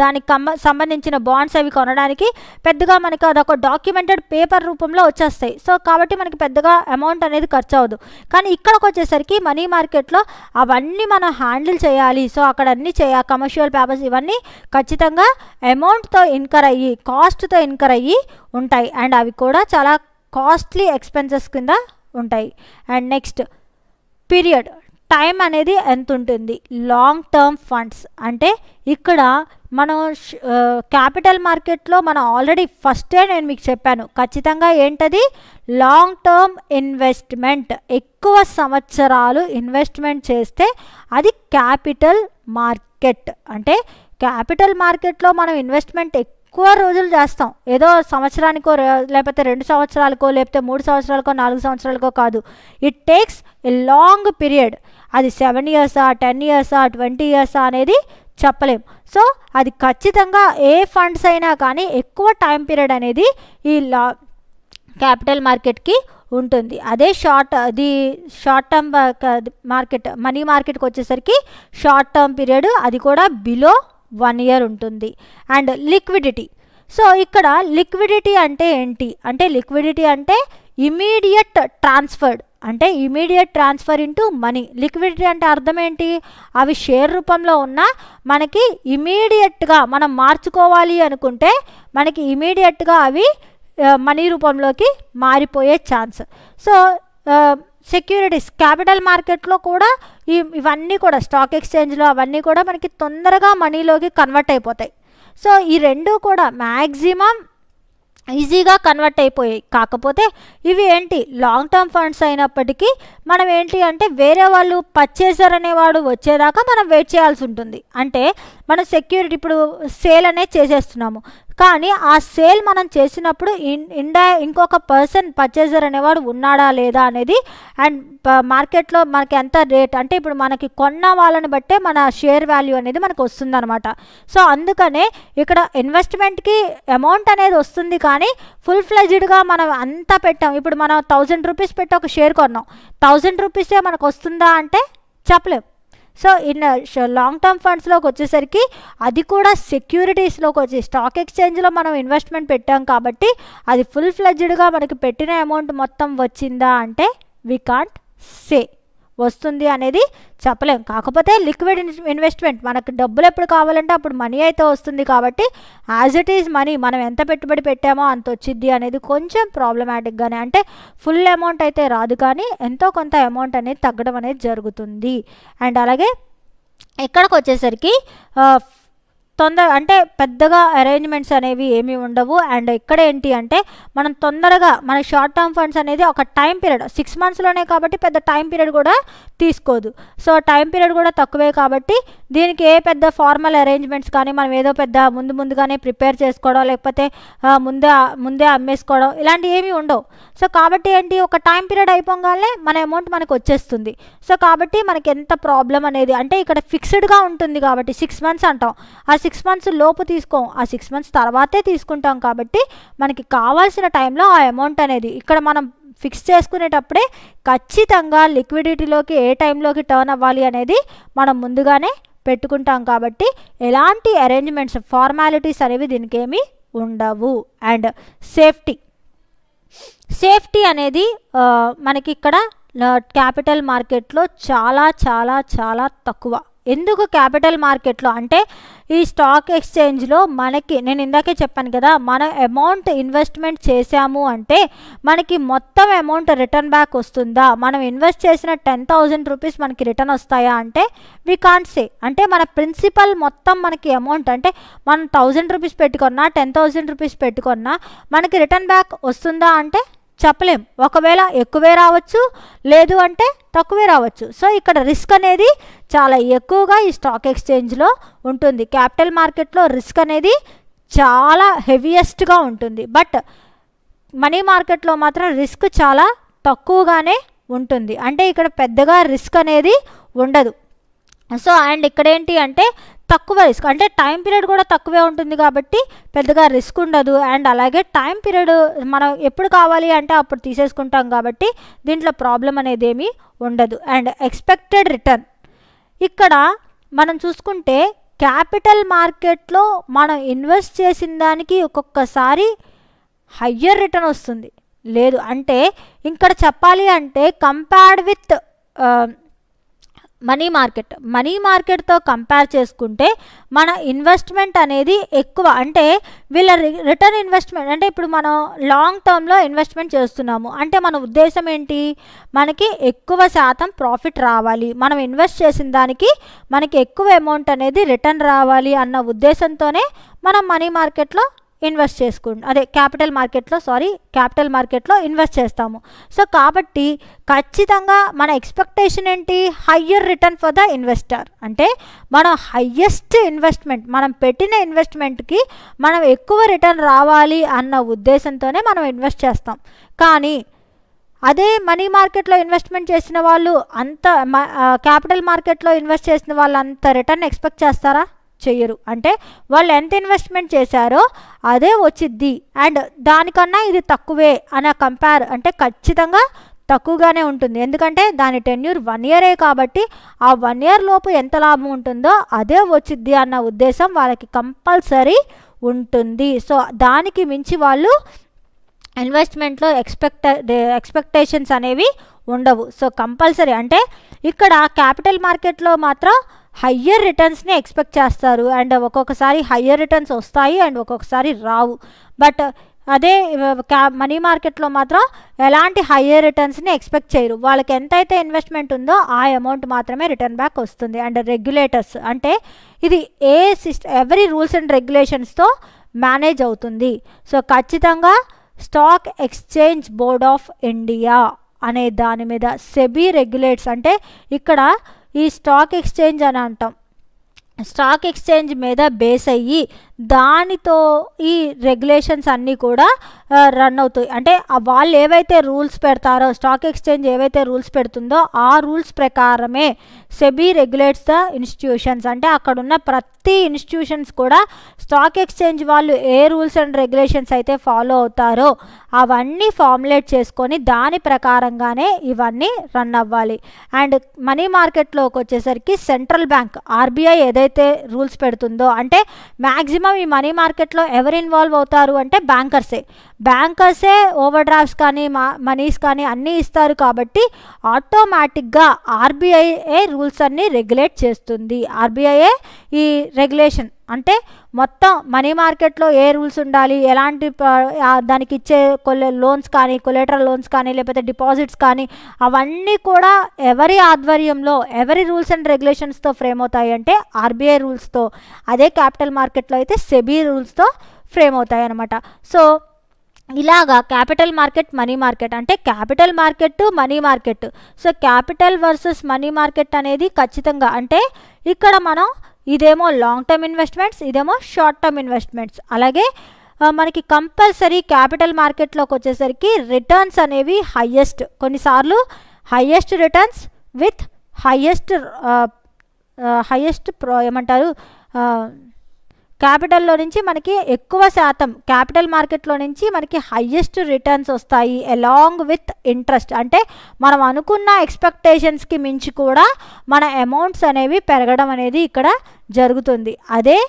దానికి సంబంధించిన బాండ్స్ అవి కొనడానికి పెద్దగా మనకి అదొక డాక్యుమెంటెడ్ పేపర్ రూపంలో వచ్చేస్తాయి. సో కాబట్టి మనకి పెద్దగా అమౌంట్ అనేది ఖర్చు అవ్వదు. కానీ ఇక్కడికి వచ్చేసరికి మనీ మార్కెట్లో అవన్నీ మనం హ్యాండిల్ చేయాలి. సో అక్కడ అన్నీ కమర్షియల్ పేపర్స్ ఇవన్నీ ఖచ్చితంగా అమౌంట్తో ఇన్కర్ అయ్యి కాస్ట్తో ఇన్కర్ అయ్యి ఉంటాయి. అండ్ అవి కూడా చాలా కాస్ట్లీ ఎక్స్పెన్సెస్ కింద ఉంటాయి. అండ్ నెక్స్ట్ పీరియడ్ టైం అనేది ఎంత ఉంటుంది. లాంగ్ టర్మ్ ఫండ్స్ అంటే ఇక్కడ మనం క్యాపిటల్ మార్కెట్లో మనం ఆల్రెడీ ఫస్టే నేను మీకు చెప్పాను ఖచ్చితంగా ఏంటది లాంగ్ టర్మ్ ఇన్వెస్ట్మెంట్. ఎక్కువ సంవత్సరాలు ఇన్వెస్ట్మెంట్ చేస్తే అది క్యాపిటల్ మార్కెట్. అంటే క్యాపిటల్ మార్కెట్లో మనం ఇన్వెస్ట్మెంట్ ఎక్కువ రోజులు చేస్తాం. ఏదో సంవత్సరానికో లేకపోతే 2 సంవత్సరాలకో లేకపోతే 3 సంవత్సరాలకో 4 సంవత్సరాలకో కాదు. It takes a long period. అది 7 years 10 years 20 years అనేది చెప్పలేం. సో అది ఖచ్చితంగా ఏ ఫండ్స్ అయినా కానీ ఎక్కువ టైం పీరియడ్ అనేది ఈ క్యాపిటల్ మార్కెట్కి ఉంటుంది. అదే షార్ట్ టర్మ్ మార్కెట్ మనీ మార్కెట్కి వచ్చేసరికి షార్ట్ టర్మ్ పీరియడ్ అది కూడా బిలో 1 year ఉంటుంది. And liquidity. సో ఇక్కడ లిక్విడిటీ అంటే ఏంటి అంటే లిక్విడిటీ అంటే ఇమీడియట్ ట్రాన్స్ఫర్డ్ అంటే immediate transfer into money. Liquidity అంటే అర్థం ఏంటి, అవి షేర్ రూపంలో ఉన్న మనకి ఇమీడియట్గా మనం మార్చుకోవాలి అనుకుంటే మనకి ఇమీడియట్గా అవి మనీ రూపంలోకి మారిపోయే ఛాన్స్. సో సెక్యూరిటీస్ క్యాపిటల్ మార్కెట్లో కూడా ఇవన్నీ కూడా స్టాక్ ఎక్స్చేంజ్లో అవన్నీ కూడా మనకి తొందరగా మనీలోకి కన్వర్ట్ అయిపోతాయి. సో ఈ రెండు కూడా మ్యాక్సిమం ఈజీగా కన్వర్ట్ అయిపోయాయి. కాకపోతే ఇవి ఏంటి లాంగ్ టర్మ్ ఫండ్స్ అయినప్పటికీ మనం ఏంటి అంటే వేరే వాళ్ళు పర్చేసర్ అనేవాడు వచ్చేదాకా మనం వెయిట్ చేయాల్సి ఉంటుంది. అంటే మనం సెక్యూరిటీ ఇప్పుడు సేల్ అనేది చేసేస్తున్నాము, కానీ ఆ సేల్ మనం చేసినప్పుడు ఇంకొక పర్సన్ పర్చేజర్ అనేవాడు ఉన్నాడా లేదా అనేది, అండ్ మార్కెట్లో మనకి ఎంత రేట్ అంటే ఇప్పుడు మనకి కొన్న వాళ్ళని బట్టే మన షేర్ వాల్యూ అనేది మనకు వస్తుందన్నమాట. సో అందుకనే ఇక్కడ ఇన్వెస్ట్మెంట్కి అమౌంట్ అనేది వస్తుంది, కానీ ఫుల్ ఫ్లెడ్జ్డ్గా మనం అంతా పెట్టాం. ఇప్పుడు మనం 1000 రూపీస్ పెట్టి ఒక షేర్ కొన్నాం, 1000 రూపీసే మనకు వస్తుందా అంటే చెప్పలేం. సో ఇన్ లాంగ్ టర్మ్ ఫండ్స్లోకి వచ్చేసరికి అది కూడా సెక్యూరిటీస్లోకి వచ్చి స్టాక్ ఎక్స్చేంజ్లో మనం ఇన్వెస్ట్మెంట్ పెట్టాం కాబట్టి అది ఫుల్ ఫ్లెడ్జ్డ్గా మనకి పెట్టిన అమౌంట్ మొత్తం వచ్చిందా అంటే వీ కాంట్ సే, వస్తుంది అనేది చెప్పలేం. కాకపోతే లిక్విడ్ ఇన్వెస్ట్మెంట్, మనకు డబ్బులు ఎప్పుడు కావాలంటే అప్పుడు మనీ అయితే వస్తుంది కాబట్టి యాజ్ ఇట్ ఈజ్ మనీ, మనం ఎంత పెట్టుబడి పెట్టామో అంత వచ్చిద్ది అనేది కొంచెం ప్రాబ్లమాటిక్గానే, అంటే ఫుల్ అమౌంట్ అయితే రాదు కానీ ఎంతో కొంత అమౌంట్ అనేది తగ్గడం అనేది జరుగుతుంది. అండ్ అలాగే ఇక్కడికి వచ్చేసరికి అంటే పెద్దగా అరేంజ్మెంట్స్ అనేవి ఏమీ ఉండవు. అండ్ ఇక్కడ ఏంటి అంటే మనం తొందరగా మన షార్ట్ టర్మ్ ఫండ్స్ అనేది ఒక టైం పీరియడ్ 6 మంత్స్లోనే కాబట్టి పెద్ద టైం పీరియడ్ కూడా తీసుకోదు. సో టైం పీరియడ్ కూడా తక్కువే కాబట్టి దీనికి ఏ పెద్ద ఫార్మల్ అరేంజ్మెంట్స్ కానీ మనం ఏదో పెద్ద ముందుగానే ప్రిపేర్ చేసుకోవడం లేకపోతే ముందే అమ్మేసుకోవడం ఇలాంటివి ఏమీ ఉండవు. సో కాబట్టి ఏంటి, ఒక టైం పీరియడ్ అయిపోగానే మన అమౌంట్ మనకు వచ్చేస్తుంది. సో కాబట్టి మనకి ఎంత ప్రాబ్లం అనేది అంటే ఇక్కడ ఫిక్స్డ్గా ఉంటుంది కాబట్టి 6 మంత్స్ అంటాం, ఆ 6 మంత్స్ లోపు తీసుకోం, ఆ 6 మంత్స్ తర్వాతే తీసుకుంటాం కాబట్టి మనకి కావాల్సిన టైంలో ఆ అమౌంట్ అనేది ఇక్కడ మనం ఫిక్స్ చేసుకునేటప్పుడే ఖచ్చితంగా లిక్విడిటీలోకి ఏ టైంలోకి టర్న్ అవ్వాలి అనేది మనం ముందుగానే పెట్టుకుంటాం కాబట్టి ఎలాంటి అరేంజ్మెంట్స్ ఫార్మాలిటీస్ అనేవి దీనికి ఏమీ ఉండవు. అండ్ సేఫ్టీ అనేది మనకి ఇక్కడ క్యాపిటల్ మార్కెట్లో చాలా చాలా చాలా తక్కువ. ఎందుకు క్యాపిటల్ మార్కెట్లో అంటే ఈ స్టాక్ ఎక్స్చేంజ్లో మనకి నేను ఇందాకే చెప్పాను కదా, మన అమౌంట్ ఇన్వెస్ట్మెంట్ చేసాము అంటే మనకి మొత్తం అమౌంట్ రిటర్న్ బ్యాక్ వస్తుందా, మనం ఇన్వెస్ట్ చేసిన 10,000 రూపీస్ మనకి రిటర్న్ వస్తాయా అంటే వీ కాంట్ సే. అంటే మన ప్రిన్సిపల్ మొత్తం మనకి అమౌంట్ అంటే మనం 1000 రూపీస్ పెట్టుకున్నా 10,000 రూపీస్ పెట్టుకున్నా మనకి రిటర్న్ బ్యాక్ వస్తుందా అంటే చెప్పలేం. ఒకవేళ ఎక్కువే రావచ్చు, లేదు అంటే తక్కువే రావచ్చు. సో ఇక్కడ రిస్క్ అనేది చాలా ఎక్కువగా ఈ స్టాక్ ఎక్స్చేంజ్లో ఉంటుంది. క్యాపిటల్ మార్కెట్లో రిస్క్ అనేది చాలా హెవీయెస్ట్గా ఉంటుంది, బట్ మనీ మార్కెట్లో మాత్రం రిస్క్ చాలా తక్కువగానే ఉంటుంది. అంటే ఇక్కడ పెద్దగా రిస్క్ అనేది ఉండదు. సో అండ్ ఇక్కడ ఏంటి అంటే తక్కువ రిస్క్, అంటే టైం పీరియడ్ కూడా తక్కువే ఉంటుంది కాబట్టి పెద్దగా రిస్క్ ఉండదు. అండ్ అలాగే టైం పీరియడ్ మనం ఎప్పుడు కావాలి అంటే అప్పుడు తీసేసుకుంటాం కాబట్టి దీంట్లో ప్రాబ్లం అనేది ఏమీ ఉండదు. అండ్ ఎక్స్పెక్టెడ్ రిటర్న్, ఇక్కడ మనం చూసుకుంటే క్యాపిటల్ మార్కెట్లో మనం ఇన్వెస్ట్ చేసిన దానికి ఒక్కొక్కసారి హయ్యర్ రిటర్న్ వస్తుంది. లేదు అంటే ఇక్కడ చెప్పాలి అంటే కంపేర్డ్ విత్ మనీ మార్కెట్తో కంపేర్ చేసుకుంటే మన ఇన్వెస్ట్మెంట్ అనేది ఎక్కువ. అంటే వీళ్ళ రిటర్న్ ఇన్వెస్ట్మెంట్ అంటే ఇప్పుడు మనం లాంగ్ టర్మ్లో ఇన్వెస్ట్మెంట్ చేస్తున్నాము అంటే మన ఉద్దేశం ఏంటి, మనకి ఎక్కువ శాతం ప్రాఫిట్ రావాలి, మనం ఇన్వెస్ట్ చేసిన దానికి మనకి ఎక్కువ అమౌంట్ అనేది రిటర్న్ రావాలి అన్న ఉద్దేశంతోనే మనం మనీ మార్కెట్లో ఇన్వెస్ట్ క్యాపిటల్ మార్కెట్లో ఇన్వెస్ట్ చేస్తాము. సో కాబట్టి ఖచ్చితంగా మన ఎక్స్పెక్టేషన్ ఏంటి, higher return for the investor. అంటే మనం హయ్యెస్ట్ ఇన్వెస్ట్మెంట్ మనం పెట్టిన ఇన్వెస్ట్మెంట్కి మనం ఎక్కువ రిటర్న్ రావాలి అన్న ఉద్దేశంతోనే మనం ఇన్వెస్ట్ చేస్తాం. కానీ అదే మనీ మార్కెట్లో ఇన్వెస్ట్మెంట్ చేసిన వాళ్ళు క్యాపిటల్ మార్కెట్లో ఇన్వెస్ట్ చేసిన వాళ్ళు అంత రిటర్న్ ఎక్స్పెక్ట్ చేస్తారా? చెయ్యరు. అంటే వాళ్ళు ఎంత ఇన్వెస్ట్మెంట్ చేశారో అదే వచ్చిద్ది, అండ్ దానికన్నా ఇది తక్కువే అనే అంటే ఖచ్చితంగా తక్కువగానే ఉంటుంది. ఎందుకంటే దాని టెన్యూర్ 1 ఇయరే కాబట్టి ఆ 1 ఇయర్ లోపు ఎంత లాభం ఉంటుందో అదే వచ్చిద్ది అన్న ఉద్దేశం వాళ్ళకి కంపల్సరీ ఉంటుంది. సో దానికి మించి వాళ్ళు ఇన్వెస్ట్మెంట్లో ఎక్స్పెక్టేషన్స్ అనేవి ఉండవు. సో కంపల్సరీ అంటే ఇక్కడ క్యాపిటల్ మార్కెట్లో మాత్రం హయ్యర్ రిటర్న్స్ని ఎక్స్పెక్ట్ చేస్తారు, అండ్ ఒక్కొక్కసారి హయ్యర్ రిటర్న్స్ వస్తాయి అండ్ ఒక్కొక్కసారి రావు. బట్ అదే మనీ మార్కెట్లో మాత్రం ఎలాంటి హయ్యర్ రిటర్న్స్ని ఎక్స్పెక్ట్ చేయరు. వాళ్ళకి ఎంతైతే ఇన్వెస్ట్మెంట్ ఉందో ఆ అమౌంట్ మాత్రమే రిటర్న్ బ్యాక్ వస్తుంది. అండ్ రెగ్యులేటర్స్ అంటే ఇది ఎవరీ రూల్స్ అండ్ రెగ్యులేషన్స్తో మేనేజ్ అవుతుంది. సో ఖచ్చితంగా stock exchange board of India అనే దాని మీద సెబీ రెగ్యులేట్స్. అంటే ఇక్కడ ఈ స్టాక్ ఎక్స్చేంజ్ అని అంటాం, స్టాక్ ఎక్స్చేంజ్ మీద బేస్ అయ్యి దానితో ఈ రెగ్యులేషన్స్ అన్నీ కూడా రన్ అవుతాయి. అంటే వాళ్ళు ఏవైతే రూల్స్ పెడతారో, స్టాక్ ఎక్స్చేంజ్ ఏవైతే రూల్స్ పెడుతుందో ఆ రూల్స్ ప్రకారమే సెబీ రెగ్యులేట్స్ ద ఇన్స్టిట్యూషన్స్. అంటే అక్కడున్న ప్రతి ఇన్స్టిట్యూషన్స్ కూడా స్టాక్ ఎక్స్చేంజ్ వాళ్ళు ఏ రూల్స్ అండ్ రెగ్యులేషన్స్ అయితే ఫాలో అవుతారో అవన్నీ ఫార్ములేట్ చేసుకొని దాని ప్రకారంగానే ఇవన్నీ రన్ అవ్వాలి. అండ్ మనీ మార్కెట్లోకి వచ్చేసరికి సెంట్రల్ బ్యాంక్ ఆర్బీఐ ఏదైతే రూల్స్ పెడుతుందో, అంటే మ్యాక్సిమం ఈ మనీ మార్కెట్లో ఎవరు ఇన్వాల్వ్ అవుతారు అంటే బ్యాంకర్సే ఓవర్ డ్రాఫ్ట్స్ కానీ మనీస్ కానీ అన్నీ ఇస్తారు. కాబట్టి ఆటోమేటిక్గా ఆర్బీఐఏ రూల్స్ అన్నీ రెగ్యులేట్ చేస్తుంది. ఆర్బీఐఏ ఈ రెగ్యులేషన్ అంటే మొత్తం మనీ మార్కెట్లో ఏ రూల్స్ ఉండాలి, ఎలాంటి దానికి ఇచ్చే లోన్స్ కానీ, కొలేటరల్ లోన్స్ కానీ, లేకపోతే డిపాజిట్స్ కానీ అవన్నీ కూడా ఎవరి ఆధ్వర్యంలో, ఎవరి రూల్స్ అండ్ రెగ్యులేషన్స్తో ఫ్రేమ్ అవుతాయి అంటే ఆర్బీఐ రూల్స్తో. అదే క్యాపిటల్ మార్కెట్లో అయితే సెబీ రూల్స్తో ఫ్రేమ్ అవుతాయి అన్నమాట. సో ఇలాగా క్యాపిటల్ మార్కెట్, మనీ మార్కెట్ అంటే capital market, money market. So capital versus money market అనేది ఖచ్చితంగా అంటే ఇక్కడ మనం ఇదేమో లాంగ్ టర్మ్ ఇన్వెస్ట్మెంట్స్, ఇదేమో షార్ట్ టర్మ్ ఇన్వెస్ట్మెంట్స్. అలాగే మనకి కంపల్సరీ క్యాపిటల్ మార్కెట్లోకి వచ్చేసరికి రిటర్న్స్ అనేవి హయ్యెస్ట్, కొన్నిసార్లు హయ్యెస్ట్ రిటర్న్స్ విత్ హయ్యెస్ట్ ఏమంటారు క్యాపిటల్లో నుంచి మనకి ఎక్కువ శాతం క్యాపిటల్ మార్కెట్లో నుంచి మనకి హయ్యెస్ట్ రిటర్న్స్ వస్తాయి అలాంగ్ విత్ ఇంట్రెస్ట్. అంటే మనం అనుకున్న ఎక్స్పెక్టేషన్స్కి మించి కూడా మన అమౌంట్స్ అనేవి పెరగడం అనేది ఇక్కడ జరుగుతుంది. అదే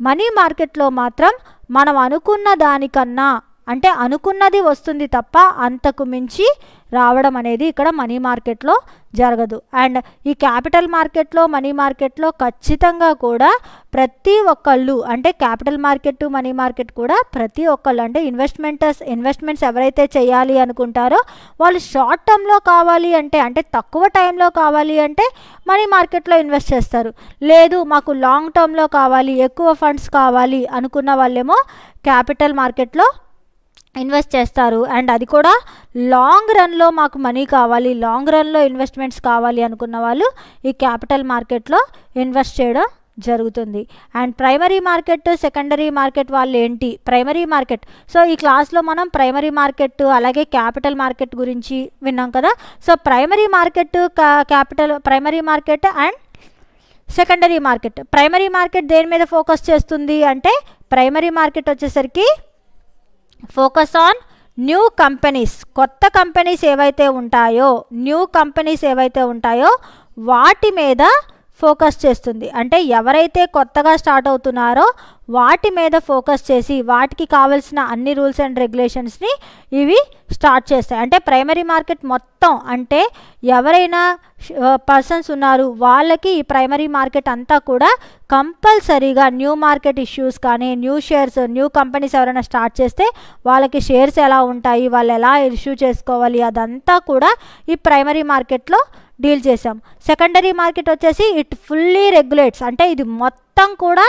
మనీ మార్కెట్లో మాత్రం మనం అనుకున్న దానికన్నా అంటే అనుకున్నది వస్తుంది తప్ప అంతకు మించి రావడం అనేది ఇక్కడ మనీ మార్కెట్లో జరగదు. అండ్ ఈ క్యాపిటల్ మార్కెట్లో, మనీ మార్కెట్లో ఖచ్చితంగా కూడా ప్రతి ఒక్కళ్ళు అంటే క్యాపిటల్ మార్కెట్, మనీ మార్కెట్ కూడా ప్రతి ఒక్కళ్ళు అంటే ఇన్వెస్ట్మెంట్స్ ఎవరైతే చేయాలి అనుకుంటారో వాళ్ళు షార్ట్ టర్మ్లో కావాలి అంటే తక్కువ టైంలో కావాలి అంటే మనీ మార్కెట్లో ఇన్వెస్ట్ చేస్తారు. లేదు మాకు లాంగ్ టర్మ్లో కావాలి, ఎక్కువ ఫండ్స్ కావాలి అనుకున్న వాళ్ళేమో క్యాపిటల్ మార్కెట్లో ఇన్వెస్ట్ చేస్తారు. అండ్ అది కూడా లాంగ్ రన్లో మాకు మనీ కావాలి, లాంగ్ రన్లో ఇన్వెస్ట్మెంట్స్ కావాలి అనుకున్న వాళ్ళు ఈ క్యాపిటల్ మార్కెట్లో ఇన్వెస్ట్ చేయడం జరుగుతుంది. And primary market, secondary market వాళ్ళు ఏంటి? ప్రైమరీ మార్కెట్, సో ఈ క్లాస్లో మనం ప్రైమరీ మార్కెట్ అలాగే క్యాపిటల్ మార్కెట్ గురించి విన్నాం కదా. So primary market, primary market and secondary market. Primary market దేని మీద ఫోకస్ చేస్తుంది అంటే ప్రైమరీ మార్కెట్ వచ్చేసరికి ఫోకస్ ఆన్ న్యూ కంపెనీస్, కొత్త కంపెనీస్ ఏవైతే ఉంటాయో వాటి మీద ఫోకస్ చేస్తుంది. అంటే ఎవరైతే కొత్తగా స్టార్ట్ అవుతున్నారో వాటి మీద ఫోకస్ చేసి వాటికి కావాల్సిన అన్ని రూల్స్ అండ్ రెగ్యులేషన్స్ని ఇవి స్టార్ట్ చేస్తాయి. అంటే ప్రైమరీ మార్కెట్ మొత్తం అంటే ఎవరైనా పర్సన్స్ ఉన్నారు వాళ్ళకి ఈ ప్రైమరీ మార్కెట్ అంతా కూడా కంపల్సరీగా న్యూ మార్కెట్ ఇష్యూస్ కానీ, న్యూ షేర్స్, న్యూ కంపెనీస్ ఎవరైనా స్టార్ట్ చేస్తే వాళ్ళకి షేర్స్ ఎలా ఉంటాయి, వాళ్ళు ఎలా ఇష్యూ చేసుకోవాలి, అదంతా కూడా ఈ ప్రైమరీ మార్కెట్లో డీల్ చేసాం. సెకండరీ మార్కెట్ వచ్చేసి ఇట్ ఫుల్లీ రెగ్యులేట్స్, అంటే ఇది మొత్తం కూడా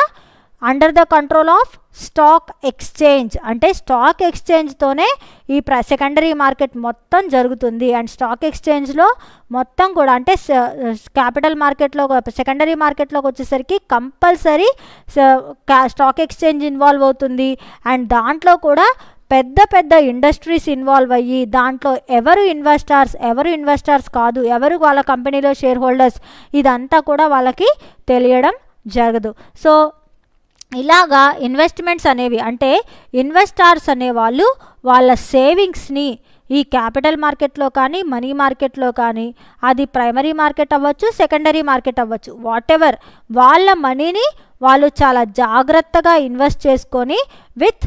under the control of stock exchange. అంటే స్టాక్ ఎక్స్చేంజ్తోనే ఈ సెకండరీ మార్కెట్ మొత్తం జరుగుతుంది. అండ్ స్టాక్ ఎక్స్చేంజ్లో మొత్తం కూడా అంటే క్యాపిటల్ మార్కెట్లో, సెకండరీ మార్కెట్లోకి వచ్చేసరికి కంపల్సరీ స్టాక్ ఎక్స్చేంజ్ ఇన్వాల్వ్ అవుతుంది. అండ్ దాంట్లో కూడా పెద్ద పెద్ద ఇండస్ట్రీస్ ఇన్వాల్వ్ అయ్యి దాంట్లో ఎవరు ఇన్వెస్టర్స్ కాదు, ఎవరు వాళ్ళ కంపెనీలో షేర్ హోల్డర్స్, ఇదంతా కూడా వాళ్ళకి తెలియడం జరగదు. సో ఇలాగా ఇన్వెస్ట్మెంట్స్ అనేవి అంటే ఇన్వెస్టర్స్ అనేవాళ్ళు వాళ్ళ సేవింగ్స్ని ఈ క్యాపిటల్ మార్కెట్లో కానీ, మనీ మార్కెట్లో కానీ, అది ప్రైమరీ మార్కెట్ అవ్వచ్చు, సెకండరీ మార్కెట్ అవ్వచ్చు, వాటెవర్, వాళ్ళ మనీని వాళ్ళు చాలా జాగ్రత్తగా ఇన్వెస్ట్ చేసుకొని విత్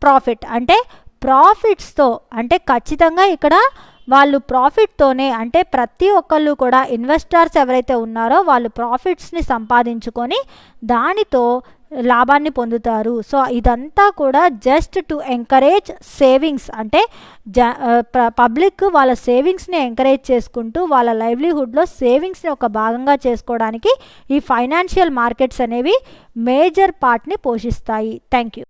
ప్రాఫిట్, అంటే ప్రాఫిట్స్తో, అంటే ఖచ్చితంగా ఇక్కడ వాళ్ళు ప్రాఫిట్తోనే, అంటే ప్రతి ఒక్కళ్ళు కూడా ఇన్వెస్టర్స్ ఎవరైతే ఉన్నారో వాళ్ళు ప్రాఫిట్స్ని సంపాదించుకొని దానితో లాభాన్ని పొందుతారు. సో ఇదంతా కూడా జస్ట్ టు ఎంకరేజ్ సేవింగ్స్, అంటే పబ్లిక్ వాళ్ళ సేవింగ్స్ని ఎంకరేజ్ చేసుకుంటూ వాళ్ళ లైవ్లీహుడ్లో సేవింగ్స్ని ఒక భాగంగా చేసుకోవడానికి ఈ ఫైనాన్షియల్ మార్కెట్స్ అనేవి మేజర్ పార్ట్ని పోషిస్తాయి. Thank you.